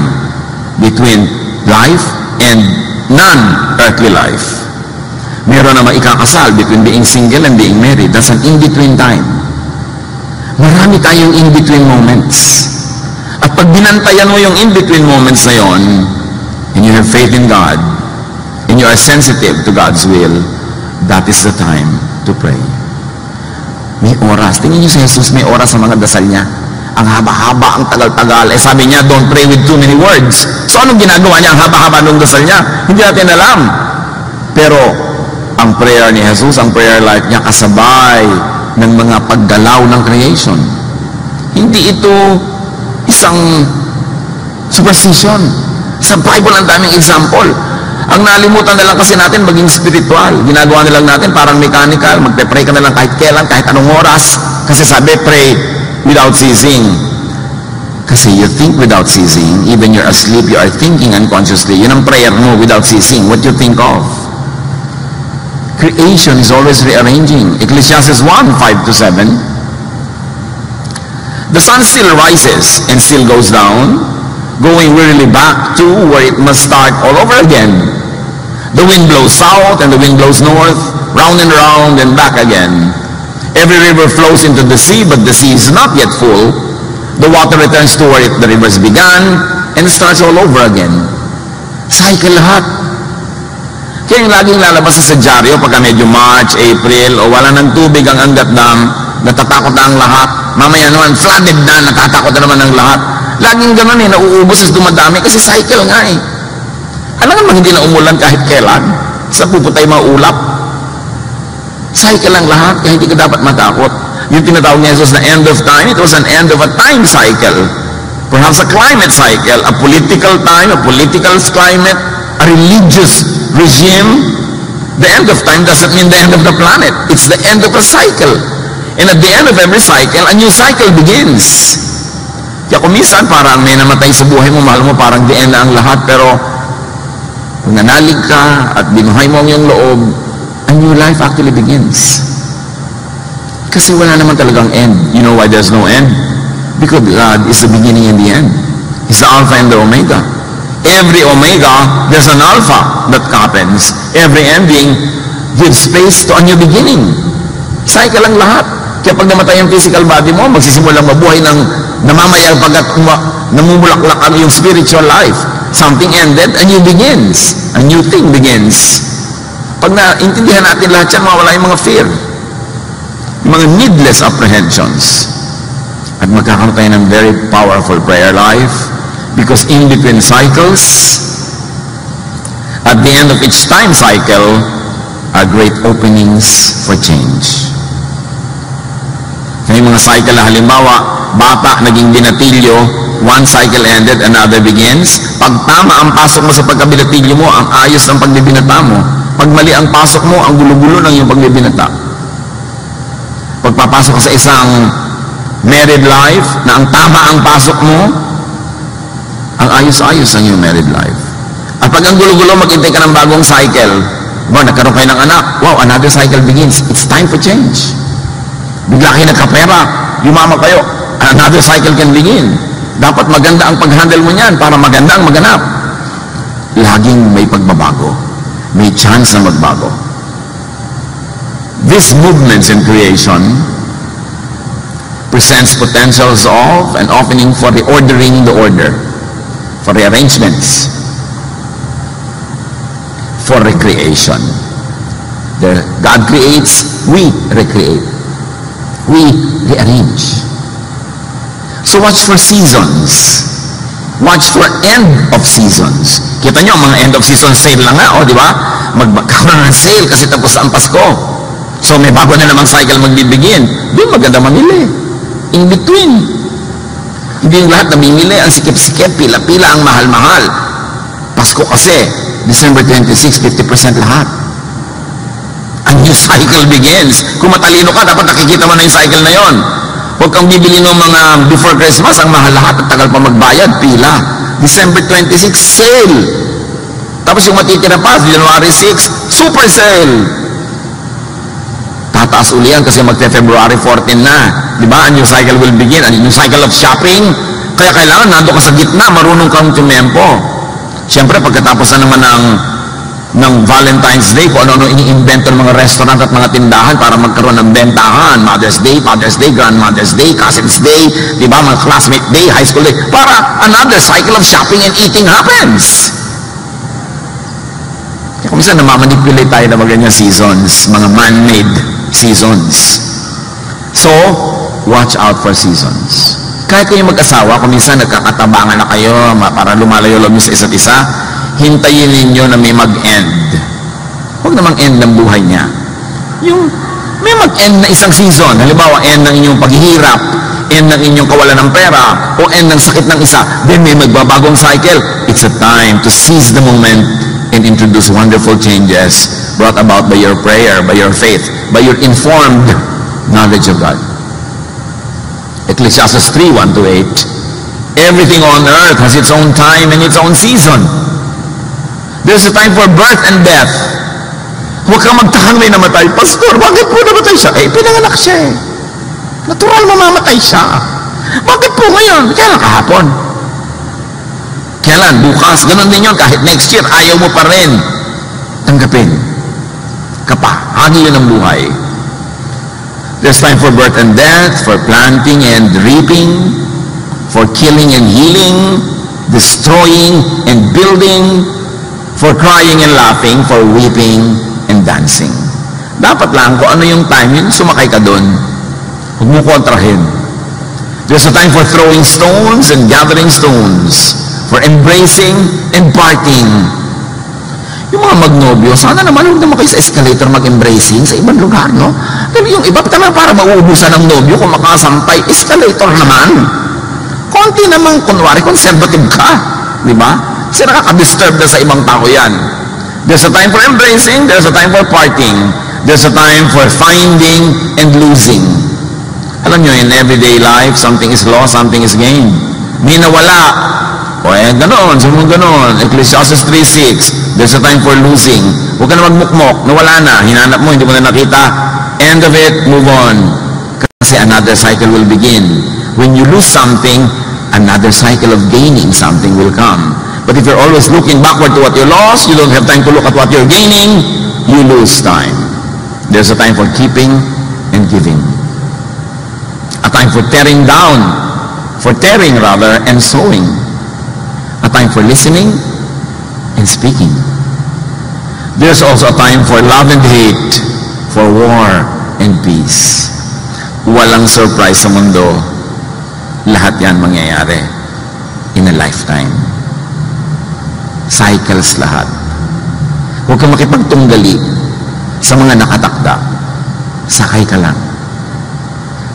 Between life and non-earthly life. Meron naman ikakasal between being single and being married. That's an in-between time. Marami tayong in-between moments. At pag binantayan mo yung in-between moments na yon, and you have faith in God, and you are sensitive to God's will, that is the time to pray. May oras. Tingnan niyo si Jesus, may oras sa mga dasal niya. Ang haba-haba, ang tagal-tagal. Eh sabi niya, don't pray with too many words. So anong ginagawa niya? Ang haba-haba ng dasal niya? Hindi natin alam. Pero, ang prayer ni Jesus, ang prayer life niya, kasabay ng mga paggalaw ng creation. Hindi ito isang superstition. Sa Bible, ang daming example. Ang nalimutan na lang kasi natin maging spiritual. Ginagawa na lang natin parang mechanical. Magpe-pray ka na lang kahit kailan, kahit anong oras. Kasi sabi, pray without ceasing. Kasi you think without ceasing, even you're asleep, you are thinking unconsciously. Yun ang prayer mo without ceasing. What you think of? Creation is always rearranging. Ecclesiastes 1:5-7. The sun still rises and still goes down, going wearily back to where it must start all over again. The wind blows south and the wind blows north, round and back again. Every river flows into the sea, but the sea is not yet full. The water returns to where the rivers began and starts all over again. Cycle lahat. Kaya yung laging lalabas sa dyaryo pagka medyo March, April, o wala ng tubig ang Angat Dam, natatakot na ang lahat. Mamaya naman, flooded na, natatakot na naman ang lahat. Laging ganun nauubos at dumadami kasi cycle nga Alam nga hindi na umulan kahit kailan. Saan pupunta yung mga ulap? Cycle lang lahat, kaya hindi ka dapat matakot. Yung tinatawag ni Jesus na end of time, it was an end of a time cycle. Perhaps a climate cycle, a political time, a political climate, a religious regime. The end of time doesn't mean the end of the planet. It's the end of a cycle. And at the end of every cycle, a new cycle begins. Kaya kung minsan parang may namatay sa buhay mo, mahal mo parang the end na ang lahat, pero kung nanalig ka at binuhay mo ang iyong loob, a new life actually begins. Kasi wala naman talagang end. You know why there's no end? Because God is the beginning and the end. He's the Alpha and the Omega. Every Omega, there's an Alpha that happens. Every ending gives space to a new beginning. Cycle lang lahat. Kaya pag namatay ang physical body mo, magsisimulang mabuhay ng namamayal pagkat namumulaklak ang yung spiritual life. Something ended, a new begins. A new thing begins. Pag naintindihan natin lahat yan, mawala yung mga fear. Mga needless apprehensions. At magkakaroon tayo ng very powerful prayer life because in between cycles, at the end of each time cycle, are great openings for change. Kaya yung mga cycle na halimbawa, bata naging binatilyo, one cycle ended, another begins. Pag tama ang pasok mo sa pagkabinatilyo mo, ang ayos ng pagbibinata mo. Pag mali ang pasok mo, ang gulo-gulo ng yung pagbibinata. Pagpapasok ka sa isang married life na ang tama ang pasok mo, ang ayos-ayos ang iyong married life. At pag ang gulo-gulo, maghintay ka ng bagong cycle. Nagkaroon kayo ng anak. Wow, another cycle begins. It's time for change. Bigla kayo nagkapera. Yumama kayo. Another cycle can begin. Dapat maganda ang pag-handle mo niyan para maganda ang maganap. Laging may pagbabago. May chance na magbago. These movements in creation presents potentials of and opening for reordering the order, for rearrangements, for recreation. God creates, we recreate. We rearrange. So watch for seasons. Watch for end of seasons. Kita nyo, mga end of season sale lang nga, di ba? Magkakaroon ng sale kasi tapos ang Pasko. So may bago na namang cycle magbibigin. Doon maganda mamili. In between. Hindi yung lahat namimili. Ang sikip-sikip, pila-pila, ang mahal-mahal. Pasko kasi, December 26, 50% lahat. A new cycle begins. Kung matalino ka, dapat nakikita mo na yung cycle na yon. Huwag kang bibili ng mga before Christmas, ang mahal lahat at tagal pa magbayad, pila. December 26, sale. Tapos yung matitira pa, January 6, super sale. Tataas uli yan kasi magte-February 14 na. Di ba? A new cycle will begin. A new cycle of shopping. Kaya kailangan nando ka sa gitna, marunong kang tumempo. Siyempre, pagkatapos na naman ng Valentine's Day, kung ano-ano ini-invento ng mga restaurant at mga tindahan para magkaroon ng bentahan. Mother's Day, Father's Day, Grandmother's Day, Cousin's Day, di ba? Mga classmate day, high school day. Para another cycle of shopping and eating happens. Kaya kung minsan namamanipulate tayo ng mga ganyan seasons, mga man-made seasons. So, watch out for seasons. Kahit kayo mag-asawa, kung minsan nagkakatabangan na kayo para lumalayo-lalo sa isa't isa, hintayin ninyo na may mag-end. Huwag namang end ng buhay niya. Yung may mag-end na isang season. Halimbawa, end ng inyong paghihirap, end ng inyong kawalan ng pera, o end ng sakit ng isa. Then may magbabagong cycle. It's a time to seize the moment and introduce wonderful changes brought about by your prayer, by your faith, by your informed knowledge of God. Ecclesiastes 3:1-8. Everything on earth has its own time and its own season. There's a time for birth and death. Huwag kang magtakang may namatay. Pastor, bakit po namatay siya? Pinanganak siya eh. Natural mamamatay siya. Bakit po ngayon? Kailan kahapon? Kailan? Bukas? Ganon din yun. Kahit next year, ayaw mo pa rin. Tanggapin. Hagi yun ang buhay. There's time for birth and death, for planting and reaping, for killing and healing, destroying and building, for crying and laughing, for weeping and dancing. Dapat lang kung ano yung time, yun sumakay ka doon. Huwag mo kontrahin. There's a time for throwing stones and gathering stones, for embracing and parting. Yung mga magnobyo, sana naman huwag naman kayo sa escalator mag-embracing sa ibang lugar, no? Pero yung iba, naman para mauubusan ng nobyo kung makasampay, escalator naman. Konti naman, kunwari, conservative ka. Di ba? Kasi nakaka-disturb na sa ibang tao yan. There's a time for embracing, there's a time for parting, there's a time for finding and losing. Alam nyo, in everyday life, something is lost, something is gained. May nawala. O ganoon, sumunod ganoon. Ecclesiastes 3:6, there's a time for losing. Huwag ka na magmukmok, nawala na, hinanap mo, hindi mo na nakita. End of it, move on. Kasi another cycle will begin. When you lose something, another cycle of gaining something will come. But if you're always looking backward to what you lost, you don't have time to look at what you're gaining, you lose time. There's a time for keeping and giving. A time for tearing rather, and sowing. A time for listening and speaking. There's also a time for love and hate, for war and peace. Walang surprise sa mundo. Lahat yan mangyayari in a lifetime. Cycles lahat. Huwag kang makipagtunggali sa mga nakatakda. Sakay ka lang.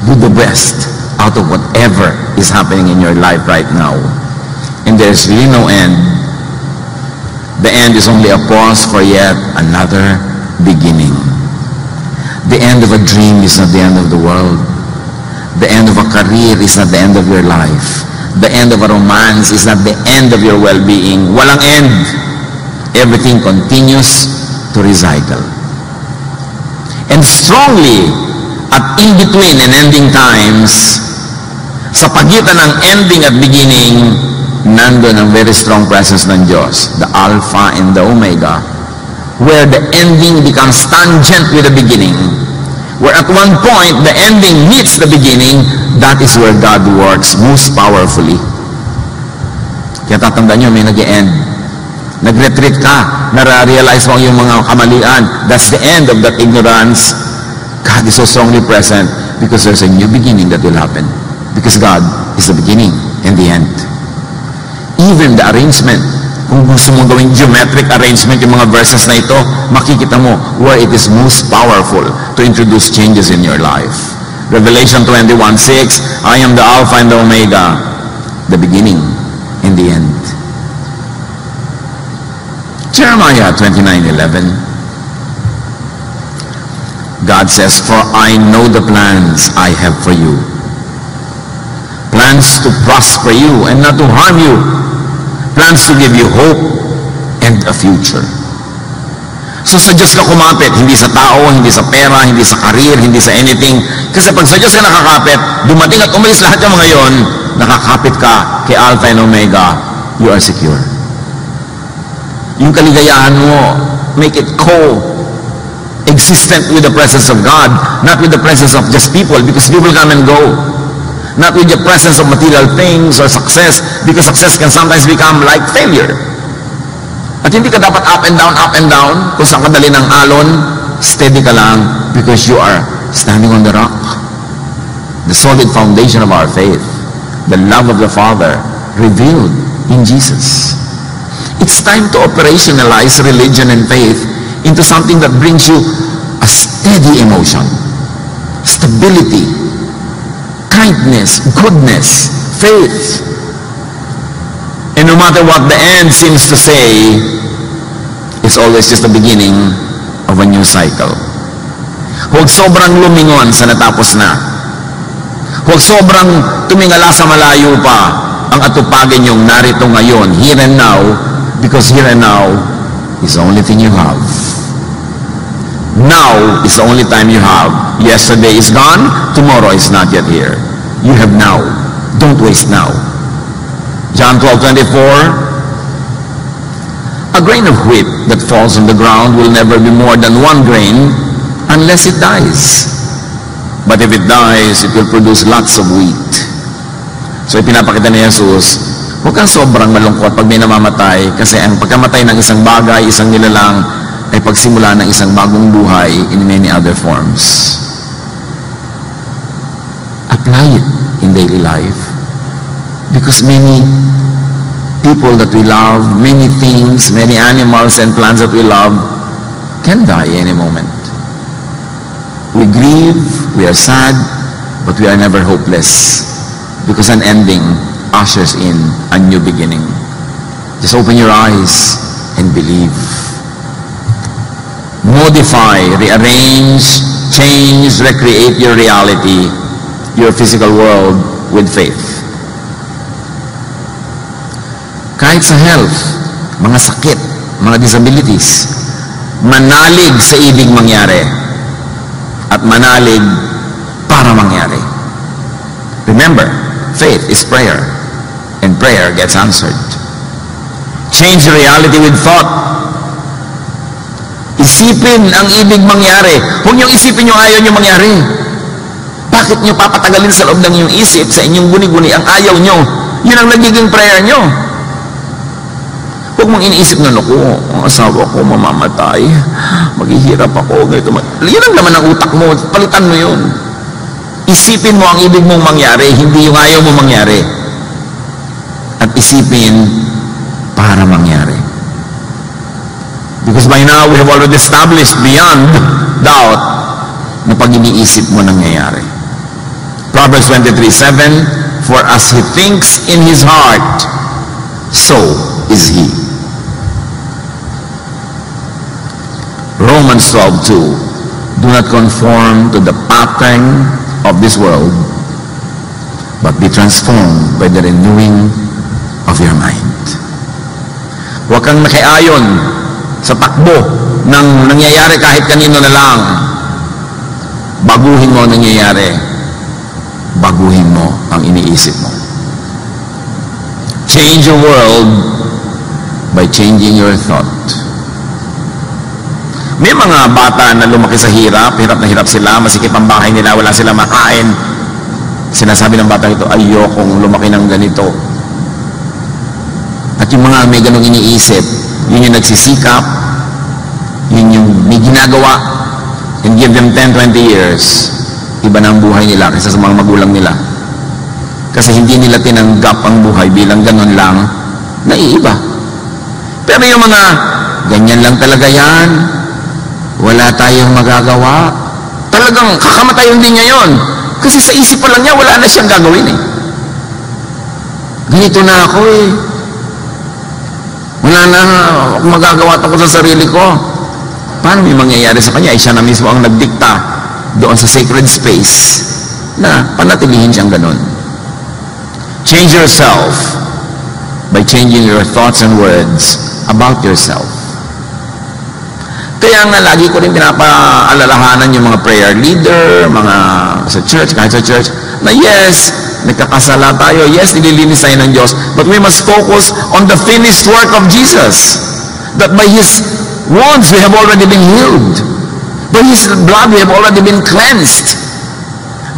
Do the best out of whatever is happening in your life right now. And there's really no end. The end is only a pause for yet another beginning. The end of a dream is not the end of the world. The end of a career is not the end of your life. The end of a romance is not the end of your well-being. Walang end. Everything continues to recycle. And strongly, at in-between and ending times, sa pagitan ng ending at beginning, nandun ang very strong presence ng Diyos, the Alpha and the Omega, where the ending becomes tangent with the beginning, where at one point the ending meets the beginning. That is where God works most powerfully. Kaya tatandaan nyo, may nag-e-end. Nag-retreat ka, nare-realize mo yung mga kamalian. That's the end of that ignorance. God is so strongly present because there's a new beginning that will happen. Because God is the beginning and the end. Even the arrangement, kung gusto mong gawing geometric arrangement yung mga verses na ito, makikita mo where it is most powerful to introduce changes in your life. Revelation 21:6, I am the Alpha and the Omega, the beginning and the end. Jeremiah 29:11, God says, for I know the plans I have for you. Plans to prosper you and not to harm you. Plans to give you hope and a future. So sa Diyos ka kumapit, hindi sa tao, hindi sa pera, hindi sa career, hindi sa anything. Kasi pag sa Diyos ka nakakapit, dumating at umalis lahat yung mga yon, nakakapit ka kay Alpha and Omega, you are secure. Yung kaligayahan mo, make it co-existent with the presence of God, not with the presence of just people, because people come and go. Not with the presence of material things or success, because success can sometimes become like failure. At hindi ka dapat up and down, kung saan ka dali ng alon, steady ka lang, because you are standing on the rock. The solid foundation of our faith, the love of the Father, revealed in Jesus. It's time to operationalize religion and faith into something that brings you a steady emotion, stability, kindness, goodness, faith. And no matter what the end seems to say, it's always just the beginning of a new cycle. Huwag sobrang lumingon sa natapos na. Huwag sobrang tumingala sa malayo pa ang atupagin yung narito ngayon, here and now, because here and now is the only thing you have. Now is the only time you have. Yesterday is gone, tomorrow is not yet here. You have now. Don't waste now. John 12:24, a grain of wheat that falls on the ground will never be more than 1 grain unless it dies. But if it dies, it will produce lots of wheat. So ipinapakita ni Jesus, huwag kang sobrang malungkot pag may namamatay, kasi ang pagkamatay ng isang bagay, isang nilalang, ay pagsimula ng isang bagong buhay in many other forms. Apply it in daily life. Because many people that we love, many things, many animals and plants that we love can die any moment. We grieve, we are sad, but we are never hopeless. Because an ending ushers in a new beginning. Just open your eyes and believe. Modify, rearrange, change, recreate your reality, your physical world with faith. Kahit sa health, mga sakit, mga disabilities, manalig sa ibig mangyari at manalig para mangyari. Remember, faith is prayer, and prayer gets answered. Change reality with thought. Isipin ang ibig mangyari. Huwag niyong isipin yung ayaw niyo mangyari. Bakit niyo papatagalin sa loob ng inyong isip, sa inyong guni-guni ang ayaw niyo? Yun ang nagiging prayer niyo. Huwag mong iniisip na, naku, ang asawa ko mamamatay, maghihirap ako, ganito. Yun ang laman ng utak mo, palitan mo yun. Isipin mo ang ibig mong mangyari, hindi yung ayaw mo mangyari. At isipin para mangyari. Because by now, we have already established beyond doubt na pag iniisip mo nangyayari. Proverbs 23:7, for as he thinks in his heart, so is he. Romans 12:2, do not conform to the pattern of this world, but be transformed by the renewing of your mind. Huwag kang nakiayon sa takbo ng nangyayari kahit kanino na lang. Baguhin mo ang nangyayari. Baguhin mo ang iniisip mo. Change your world by changing your thought. May mga bata na lumaki sa hirap na hirap sila, masikip ang bahay nila, wala silang makain. Sinasabi ng bata ito, ayokong lumaki ng ganito. At yung mga may ganong iniisip, yun yung nagsisikap, yun yung may ginagawa, and give them 10-20 years, iba na ang buhay nila kaysa sa mga magulang nila. Kasi hindi nila tinanggap ang buhay bilang ganon lang, naiiba. Pero yung mga, ganyan lang talaga yan, wala tayong magagawa, talagang kakamatay din niya yun. Kasi sa isip pa lang niya, wala na siyang gagawin eh. Ganito na ako eh. Wala na akong magagawa ako sa sarili ko. Paano may mangyayari sa kanya? Ay siya na mismo ang nagdikta doon sa sacred space na panatilihin siyang ganun. Change yourself by changing your thoughts and words about yourself. Kaya nga lagi ko rin pinapaalalahanan yung mga prayer leader, mga sa church, kahit sa church, na yes, nagkakasala tayo, yes, nililinis tayo ng Diyos, but we must focus on the finished work of Jesus. That by His wounds we have already been healed. By His blood we have already been cleansed.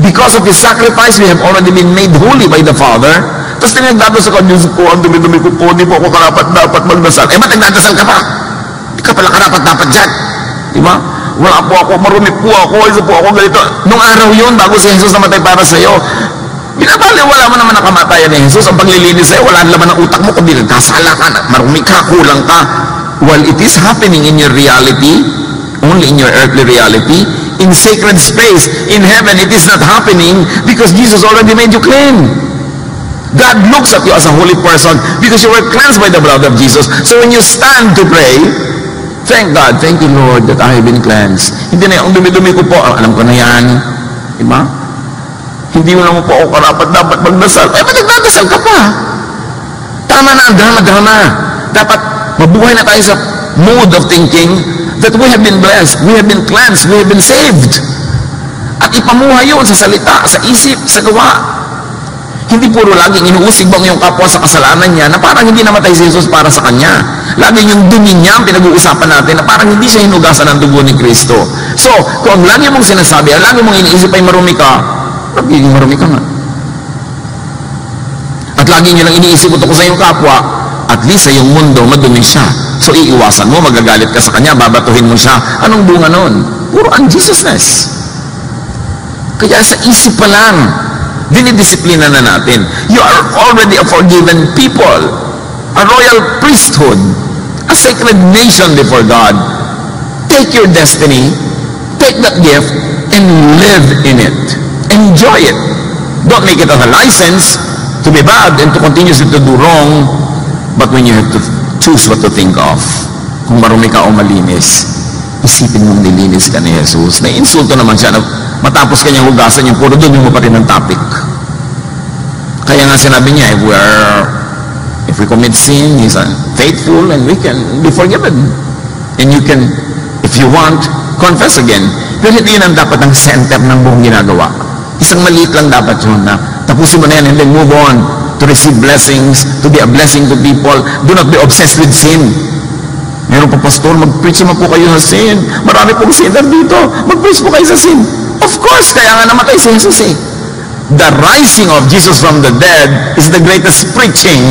Because of His sacrifice, we have already been made holy by the Father. Tapos tinagdadasal ka, Diyos ko, ang dumi-dumi ko po, di po ako karapat-dapat magdasal. Eh, ba't nagdadasal ka pa? Di ka pala karapat-dapat dyan. Di ba? Wala po ako, marumi po ako, isa po ako, ganito. Nung araw yun, bago si Jesus namatay para sa iyo, binabaliwala mo naman ang kamatayan ni Jesus. Ang paglilinis sa'yo, wala laman ng utak mo, kundi nagkasala ka, marumi ka, kulang ka. While it is happening in your reality, only in your earthly reality, in sacred space, in heaven, it is not happening because Jesus already made you clean. God looks at you as a holy person because you were cleansed by the blood of Jesus. So when you stand to pray, thank God, thank you Lord that I have been cleansed. Hindi na yung dumi-dumi ko po, alam ko na yan. Diba? Hindi mo naman po ako karapat dapat magdasal. Eh, ba't nagdadasal ka pa? Tama na ang drama-drama. Dapat mabuhay na tayo sa mode of thinking that we have been blessed, we have been cleansed, we have been saved. At ipamuhay yun sa salita, sa isip, sa gawa. Hindi puro laging inuusig bang yung kapwa sa kasalanan niya na parang hindi namatay si Jesus para sa kanya. Laging yung dumi niya ang pinag-uusapan natin na parang hindi siya hinugasan ng dugo ni Kristo. So, kung lagi mong sinasabi, lagi mong iniisip ay marumi ka, magiging marumi ka nga. At lagi niyo lang iniisip ko sa iyong kapwa, at least sa iyong mundo, madumi siya. So, iiwasan mo, magagalit ka sa kanya, babatuhin mo siya. Anong bunga nun? Puro unjesusness. Kaya sa isip pa lang, dinidisiplina na natin. You are already a forgiven people, a royal priesthood, a sacred nation before God. Take your destiny, take that gift, and live in it. Enjoy it. Don't make it as a license to be bad and to continuously to do wrong, but when you have to choose what to think of, kung marumi ka o malinis, isipin mong nilinis ka ni Jesus. Naiinsulto naman siya na matapos kanyang hugasan yung puro doon yung mapatin ng topic. Kaya nga sinabi niya, if we commit sin, He's faithful and we can be forgiven. And you can, if you want, confess again. Pero hindi yun ang dapat ang center ng buong ginagawa. Isang maliit lang dapat yun na tapusin mo na yan and then move on to receive blessings, to be a blessing to people. Do not be obsessed with sin. Meron po, pastor, mag-preach naman po kayo sa sin. Marami pong sinner dito. Mag-preach po kayo sa sin. Of course, kaya nga namatay si Jesus eh. The rising of Jesus from the dead is the greatest preaching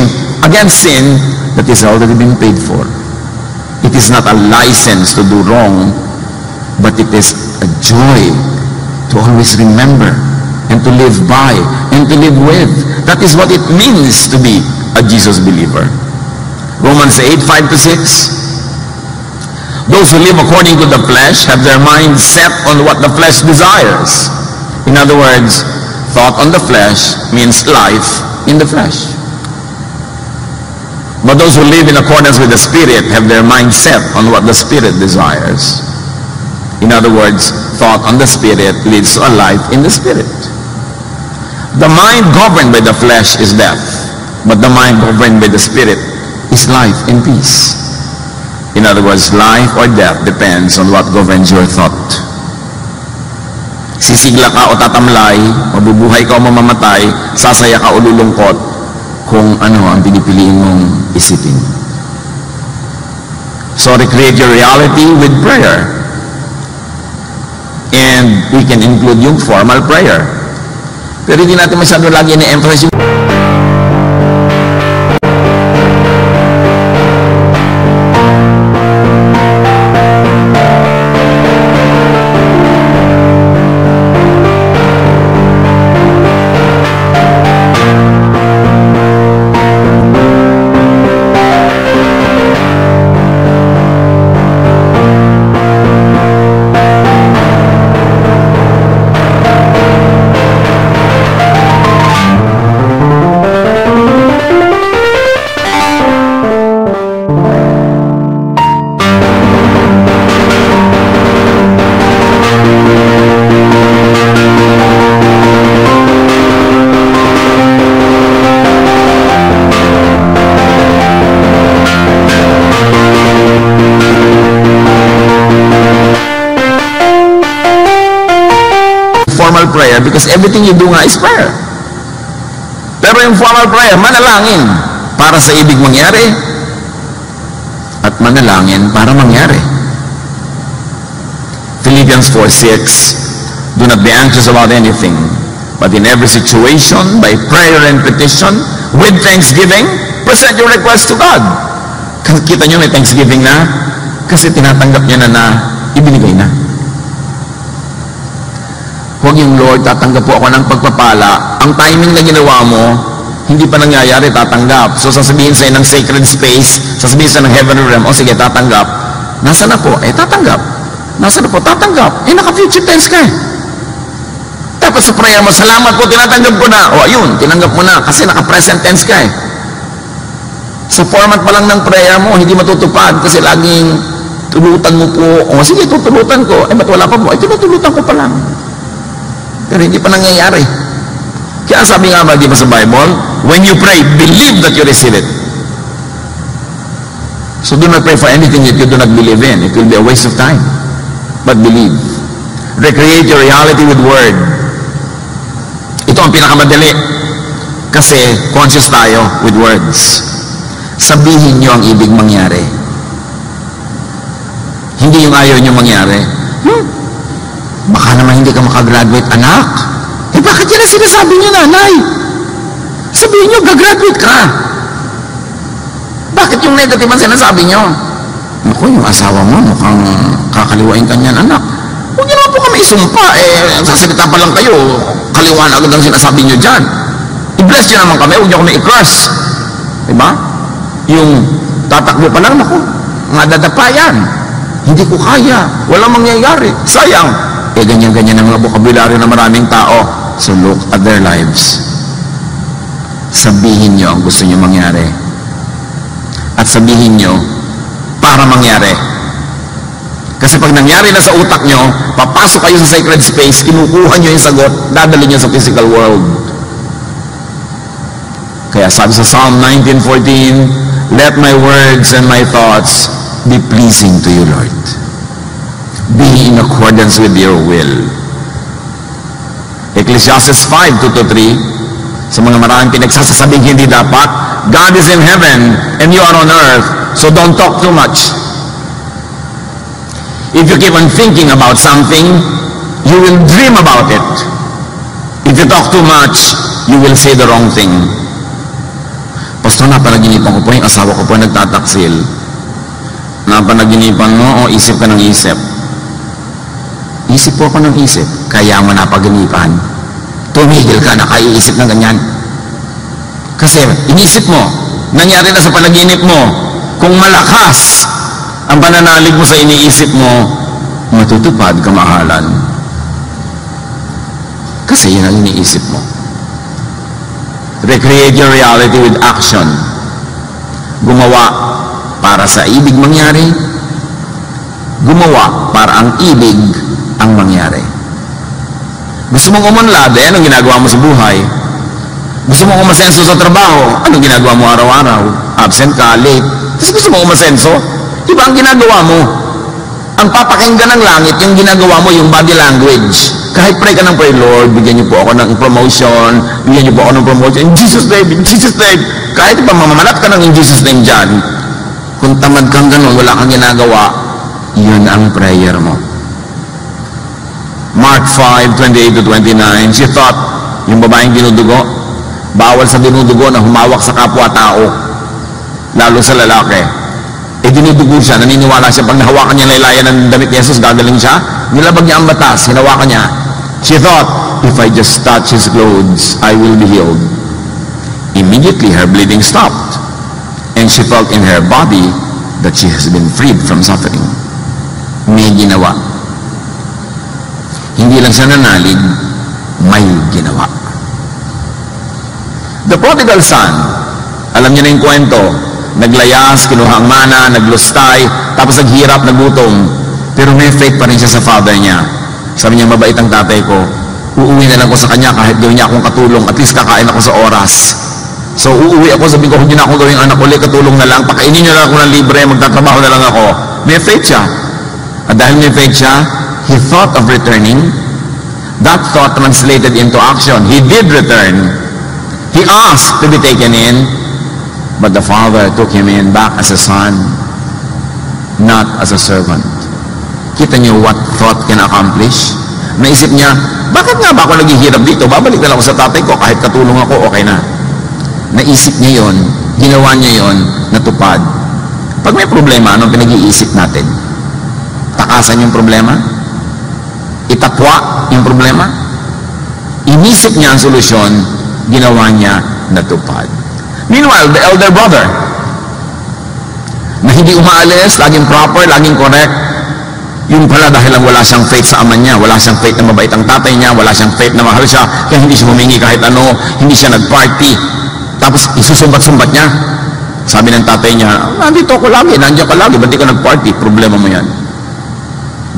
against sin that has already been paid for. It is not a license to do wrong, but it is a joy to always remember and to live by and to live with. That is what it means to be a Jesus believer. Romans 8:5-6. Those who live according to the flesh have their minds set on what the flesh desires. In other words, thought on the flesh means life in the flesh. But those who live in accordance with the Spirit have their mind set on what the Spirit desires. In other words, thought on the Spirit leads to a life in the Spirit. The mind governed by the flesh is death, but the mind governed by the Spirit is life and peace. In other words, life or death depends on what governs your thought. Sisigla ka o tatamlay, mabubuhay ka o mamamatay, sasaya ka o lulungkot, kung ano ang pinipiliin mong isipin. So recreate your reality with prayer. And we can include yung formal prayer. Pero hindi natin masyado lagi na-emphasize yung formal prayer because everything you do nga is prayer. Pero yung formal prayer, manalangin para sa ibig mangyari at manalangin para mangyari. Philippians 4:6, do not be anxious about anything, but in every situation, by prayer and petition, with thanksgiving, present your request to God. Kita nyo may thanksgiving na kasi tinatanggap niya na ibinigay na. Huwag yung Lord, tatanggap po ako ng pagpapala. Ang timing na ginawa mo, hindi pa nangyayari, tatanggap. So sasabihin sa'yo ng sacred space, sasabihin sa'yo ng heavenly realm, o sige, tatanggap. Nasaan na po? Tatanggap. Nasaan na po? Tatanggap. Naka-future tense ka eh. Dapat sa prayer mo, salamat po, tinatanggap ko na. O ayun, tinanggap mo na kasi naka-present tense ka eh. Sa format pa lang ng prayer mo, hindi matutupad kasi laging tulutan mo po. O sige, tutulutan ko. Ba't wala pa po? Tinutulutan ko pa lang. Pero hindi pa nangyayari. Kaya sabi nga ba, di ba sa Bible, when you pray, believe that you receive it. So do not pray for anything that you do not believe in. It will be a waste of time. But believe. Recreate your reality with word. Ito ang pinakamadali. Kasi conscious tayo with words. Sabihin nyo ang ibig mangyari. Hindi yung ayaw nyo mangyari. Baka naman hindi ka makagraduate, anak. Eh bakit yan ang sinasabi nyo, nanay? Sabihin nyo, gagraduate ka. Bakit yung negative ang sinasabi nyo? Naku, yung asawa mo, mukhang kakaliwain ka niyan, anak. Huwag nyo naman po kami isumpa. Sasalita pa lang kayo, kaliwaan agad ang sinasabi nyo dyan. I-bless nyo naman kami, huwag nyo kami i-curse. Diba? Yung tatakbo pa lang, naku, madadapa yan. Hindi ko kaya, walang mangyayari. Sayang. Ganyan-ganyan ang mga bokabularyo ng maraming tao. So look at their lives. Sabihin nyo ang gusto nyo mangyari. At sabihin nyo, para mangyari. Kasi pag nangyari na sa utak nyo, papasok kayo sa sacred space, kinukuha nyo yung sagot, dadali nyo sa physical world. Kaya sabi sa Psalm 19:14, let my words and my thoughts be pleasing to you, Lord. Be in accordance with your will. Ecclesiastes 5:2-3, sa mga maraming pinagsasasabing hindi dapat, God is in heaven and you are on earth, so don't talk too much. If you keep on thinking about something, you will dream about it. If you talk too much, you will say the wrong thing. Pastor, napanaginipan ko po, yung asawa ko po nagtataksil. Napanaginipan mo o isip ka ng isip? Isip po ako ng isip, kaya mo napaginipan. Tumigil ka na kaiisip ng ganyan. Kasi inisip mo, nangyari na sa panaginip mo, kung malakas ang pananalig mo sa iniisip mo, matutupad kamahalan. Kasi yun ang iniisip mo. Recreate your reality with action. Gumawa para sa ibig mangyari, gumawa para ang ibig ang mangyari. Gusto mong umunlad, anong ginagawa mo sa buhay? Gusto mong umasenso sa trabaho, anong ginagawa mo araw-araw? Absent ka, late. Tapos gusto mong umasenso? Diba ang ginagawa mo? Ang papakinggan ng langit, yung ginagawa mo, yung body language. Kahit pray ka ng pray, Lord, bigyan niyo po ako ng promotion, bigyan niyo po ako ng promotion, in Jesus' name, in Jesus' name. Kahit pa mamamanat ka ng in Jesus' name dyan, kung tamad kang ganun, wala kang ginagawa, yun ang prayer mo. Mark 5:28-29, she thought, yung babaeng dinudugo, bawal sa dinudugo na humawak sa kapwa-tao, lalo sa lalaki. Dinudugo siya, naniniwala siya, pag nahawakan niya laylayan ng damit ni Jesus, gagaling siya. Nilabag niya ang batas, hinawakan niya. She thought, if I just touch his clothes, I will be healed. Immediately, her bleeding stopped, and she felt in her body that she has been freed from suffering. May ginawa. Hindi lang siya nanalig, may ginawa. The prodigal son, alam niyo na yung kwento, naglayas, kinuha ang mana, naglustay, tapos naghirap, nagutom. Pero may faith pa rin siya sa father niya. Sabi niya, mabait ang tatay ko. Uuwi na lang ko sa kanya kahit gawin niya akong katulong. At least kakain ako sa oras. So uuwi ako, sabi ko, hindi na ako gawing anak ulit, katulong na lang. Pakainin niyo na ako ng libre, magtatrabaho na lang ako. May faith siya. At dahil may faith siya, he thought of returning. That thought translated into action. He did return. He asked to be taken in. But the father took him in back as a son, not as a servant. Kita niyo what thought can accomplish? Naisip niya, bakit nga ba ako naghihirap dito? Babalik na lang ako sa tatay ko, kahit katulong ako, okay na. Naisip niya yon, ginawa niya yon, natupad. Pag may problema, anong pinag-iisip natin? Takasan yung problema? Itapwa yung problema? Inisip niya ang solusyon, ginawa niya, natupad. Meanwhile, the elder brother, na hindi umaalis, laging proper, laging correct, yung pala dahil lang wala siyang faith sa ama niya, wala siyang faith na mabait ang tatay niya, wala siyang faith na mahal siya, kaya hindi siya humingi kahit ano, hindi siya nag-party. Tapos isusumbat-sumbat niya. Sabi ng tatay niya, nandito ako lagi, nandiyan ka lagi, ba't di ka nag-party? Problema mo yan.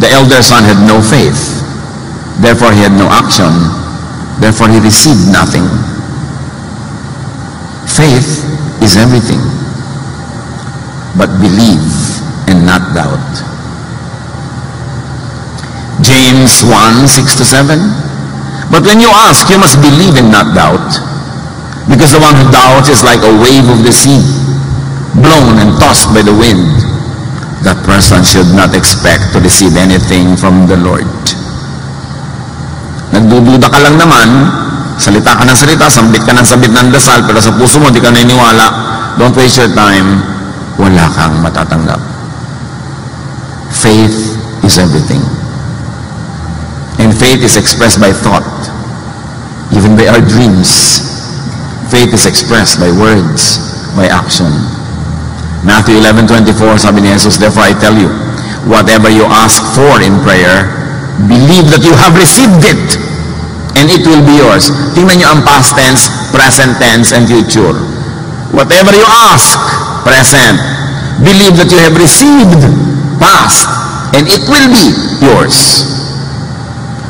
The elder son had no faith. Therefore, he had no action. Therefore, he received nothing. Faith is everything. but believe and not doubt. James 1:6-7. But when you ask, you must believe and not doubt, because the one who doubts is like a wave of the sea, blown and tossed by the wind. That person should not expect to receive anything from the Lord. Nagdududa ka lang naman, salita ka ng salita, sambit ka ng sambit ng dasal, pero sa puso mo di ka naniniwala, don't waste your time, wala kang matatanggap. Faith is everything. And faith is expressed by thought, even by our dreams. Faith is expressed by words, by action. Matthew 11:24, sabi ni Jesus, therefore I tell you, whatever you ask for in prayer, believe that you have received it, and it will be yours. Tingnan nyo ang past tense, present tense, and future. Whatever you ask, present. Believe that you have received, past, and it will be yours.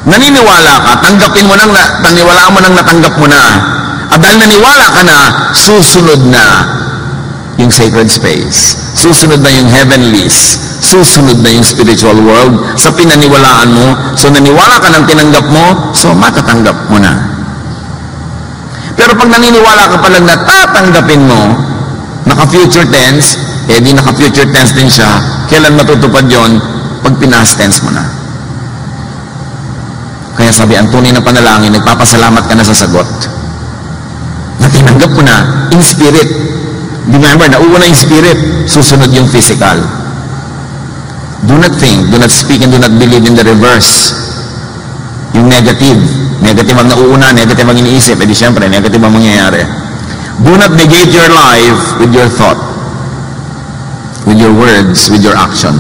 Naniniwala ka, tanggapin mo nang, taniwalaan mo nang natanggap mo na. At dahil naniwala ka na, susunod na yung sacred space. Susunod na yung heavenlies. Susunod na yung spiritual world sa pinaniwalaan mo. So naniwala ka ng tinanggap mo, so matatanggap mo na. Pero pag naniniwala ka palang na tatanggapin mo, naka-future tense, eh di naka-future tense din siya, kailan matutupad yon? Pag pinas tense mo na. Kaya sabi, ang tunay na panalangin, nagpapasalamat ka na sa sagot. Na tinanggap mo na, in spirit. Remember, nauuna yung spirit, susunod yung physical. Do not think, do not speak, and do not believe in the reverse. Yung negative. Negative ang nauuna, negative ang iniisip. Eh di syempre, negative ang mangyayari. Do not negate your life with your thought, with your words, with your action.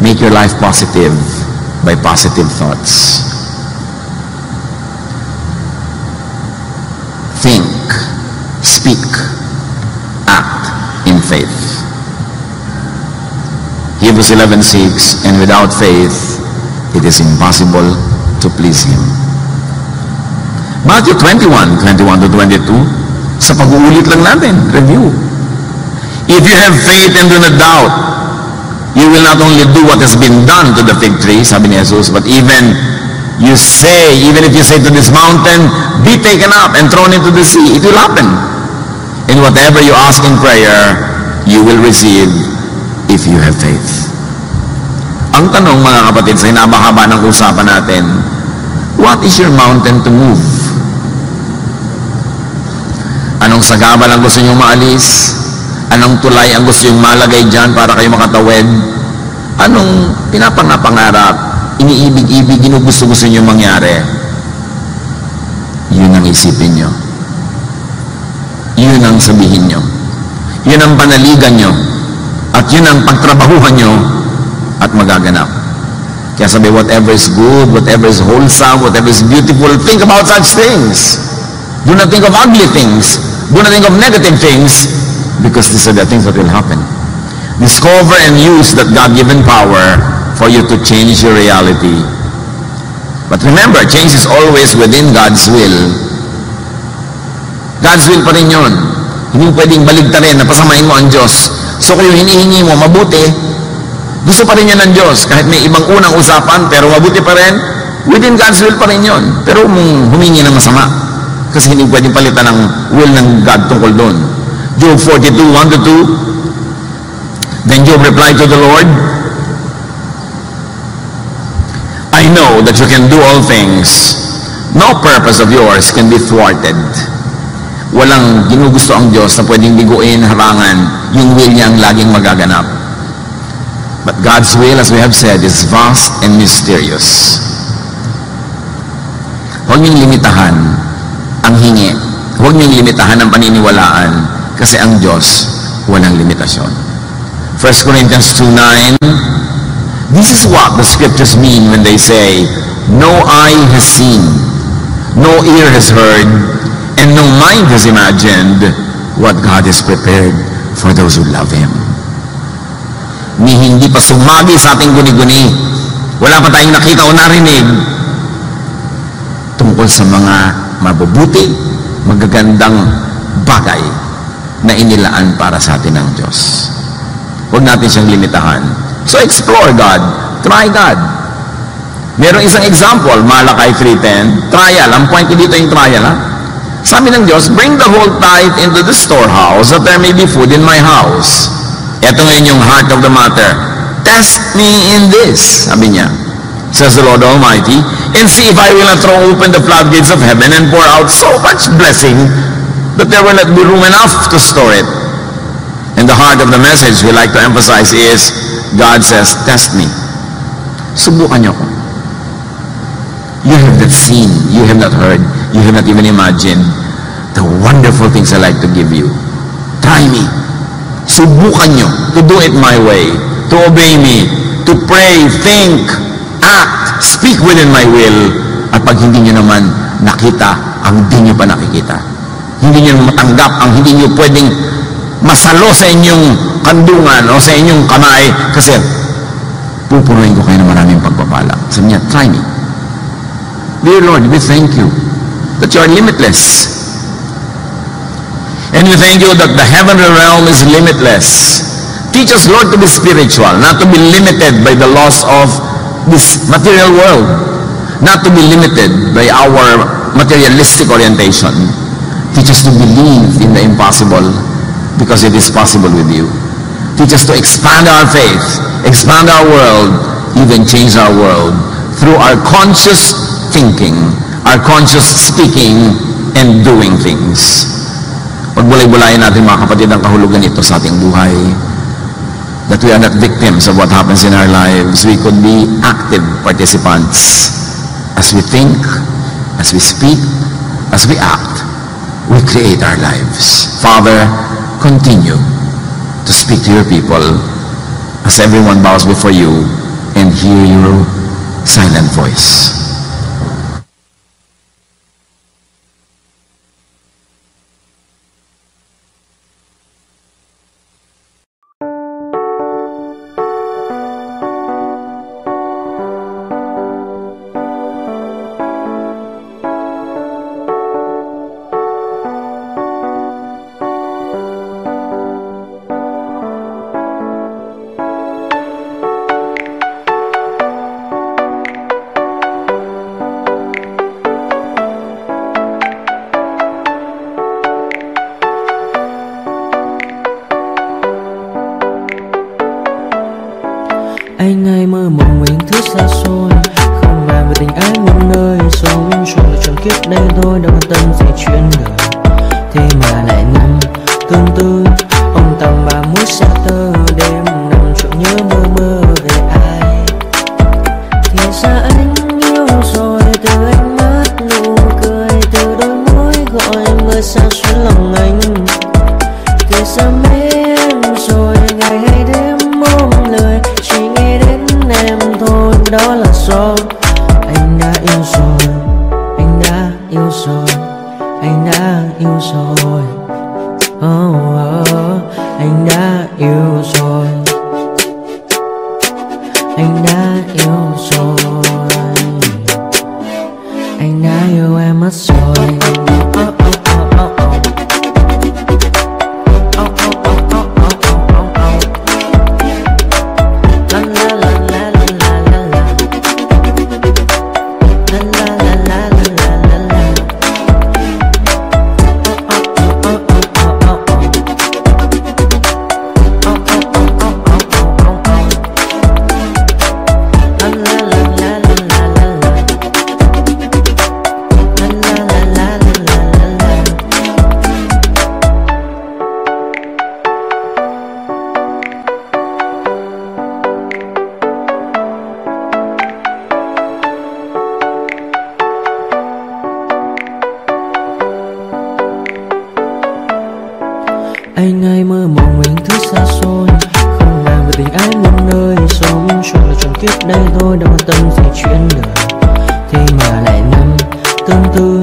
Make your life positive by positive thoughts. Think, speak, act in faith. Hebrews 11:6, and without faith, it is impossible to please Him. Matthew 21:21-22, sa pag-uulit lang natin, review. If you have faith and do not doubt, you will not only do what has been done to the fig tree, sabi ni Jesus, but even if you say to this mountain, be taken up and thrown into the sea, it will happen. And whatever you ask in prayer, you will receive if you have faith. Ang tanong, mga kapatid, sa hinabahaba ng usapan natin, what is your mountain to move? Anong sagabal ang gusto nyo maalis? Anong tulay ang gusto yung malagay dyan para kayo makatawid? Anong pinapangarap, iniibig-ibig, ginugusto-gusto nyo mangyari? Yun ang isipin nyo. Yun ang sabihin nyo. Yun ang panaligan nyo. At yun ang pagtrabahuhan nyo at magaganap. Kaya sabi, whatever is good, whatever is wholesome, whatever is beautiful, think about such things. Do not think of ugly things. Do not think of negative things, because these are the things that will happen. Discover and use that God-given power for you to change your reality. But remember, change is always within God's will. God's will pa rin yun. Hindi pwedeng baligtarin na pasamahin mo ang Diyos. So kung yung hinihingi mo, mabuti, gusto pa rin yan ng Diyos. Kahit may ibang unang usapan, pero mabuti pa rin, within God's will pa rin yun. Pero humingi ng masama. Kasi hindi pwedeng palitan ng will ng God tungkol doon. Job 42:1-2. Then Job replied to the Lord, I know that you can do all things. No purpose of yours can be thwarted. Walang ginugusto ang Diyos na pwedeng biguin, harangan. Yung will niya ang laging magaganap. But God's will, as we have said, is vast and mysterious. Huwag niyong limitahan ang hingi. Huwag niyong limitahan ang paniniwalaan, kasi ang Diyos walang limitasyon. 1 Corinthians 2:9, this is what the scriptures mean when they say, no eye has seen, no ear has heard, and no mind has imagined what God has prepared for those who love Him. Ni hindi pa sumagi sa ating guni-guni, wala pa tayong nakita o narinig tungkol sa mga mabubuti, magagandang bagay na inilaan para sa atin ng Diyos. Huwag natin siyang limitahan. So explore God. Try God. Merong isang example, Malakay 3:10, trial. Ang point ko dito yung trial, ha? Sabi ng Diyos, bring the whole tithe into the storehouse that there may be food in my house. Ito ngayon yung heart of the matter. Test me in this, sabi niya, says the Lord Almighty, and see if I will not throw open the floodgates of heaven and pour out so much blessing that there will not be room enough to store it. And the heart of the message we like to emphasize is, God says, test me. Subukan niyo ko. You have not seen, you have not heard, you have not even imagined the wonderful things I like to give you. Try me. Subukan nyo to do it my way, to obey me, to pray, think, act, speak within my will. At pag hindi nyo naman nakita ang hindi nyo pa nakikita, hindi nyo matanggap ang hindi nyo pwedeng masalo sa inyong kandungan o sa inyong kamay, kasi pupunuin ko kayo ng maraming pagpapala. Sabi niya, try me. Dear Lord, we thank you that you are limitless. And we thank you that the heavenly realm is limitless. Teach us, Lord, to be spiritual, not to be limited by the laws of this material world, not to be limited by our materialistic orientation. Teach us to believe in the impossible because it is possible with you. Teach us to expand our faith, expand our world, even change our world through our conscious thinking, our conscious speaking, and doing things. Pagbulay-bulayan natin mga kapatid ang kahulugan ito sa ating buhay. That we are not victims of what happens in our lives. We could be active participants. As we think, as we speak, as we act, we create our lives. Father, continue to speak to your people as everyone bows before you and hear your silent voice. Anh ai mơ mộng những thứ xa xôi, không bàn về tình ái muôn nơi. Sống cho là trọn kiếp đây thôi, đâu quan tâm gì chuyện đời. Thế mà lại nằm tương tư, ông tầm bà mũi xa tơ. Đêm nằm trọn nhớ mơ mơ về ai. Thì ra anh yêu rồi, từ ánh mắt nụ cười, từ đôi môi gọi mưa xa xuyên lòng anh. Thì ra mê em rồi, ngày hay đêm mong lời, chỉ nghe đến em thôi. Đó là do anh đã yêu rồi, anh đã yêu rồi, anh đã yêu rồi. Anh đã yêu rồi, anh đã yêu rồi, anh đã yêu em mất rồi. Anh ai mơ mộng những thứ xa xôi, không bàn về tình ái muôn nơi. Sống cho là trọn kiếp đây thôi, đâu quan tâm gì chuyện đời. Thế mà lại nằm tương tư,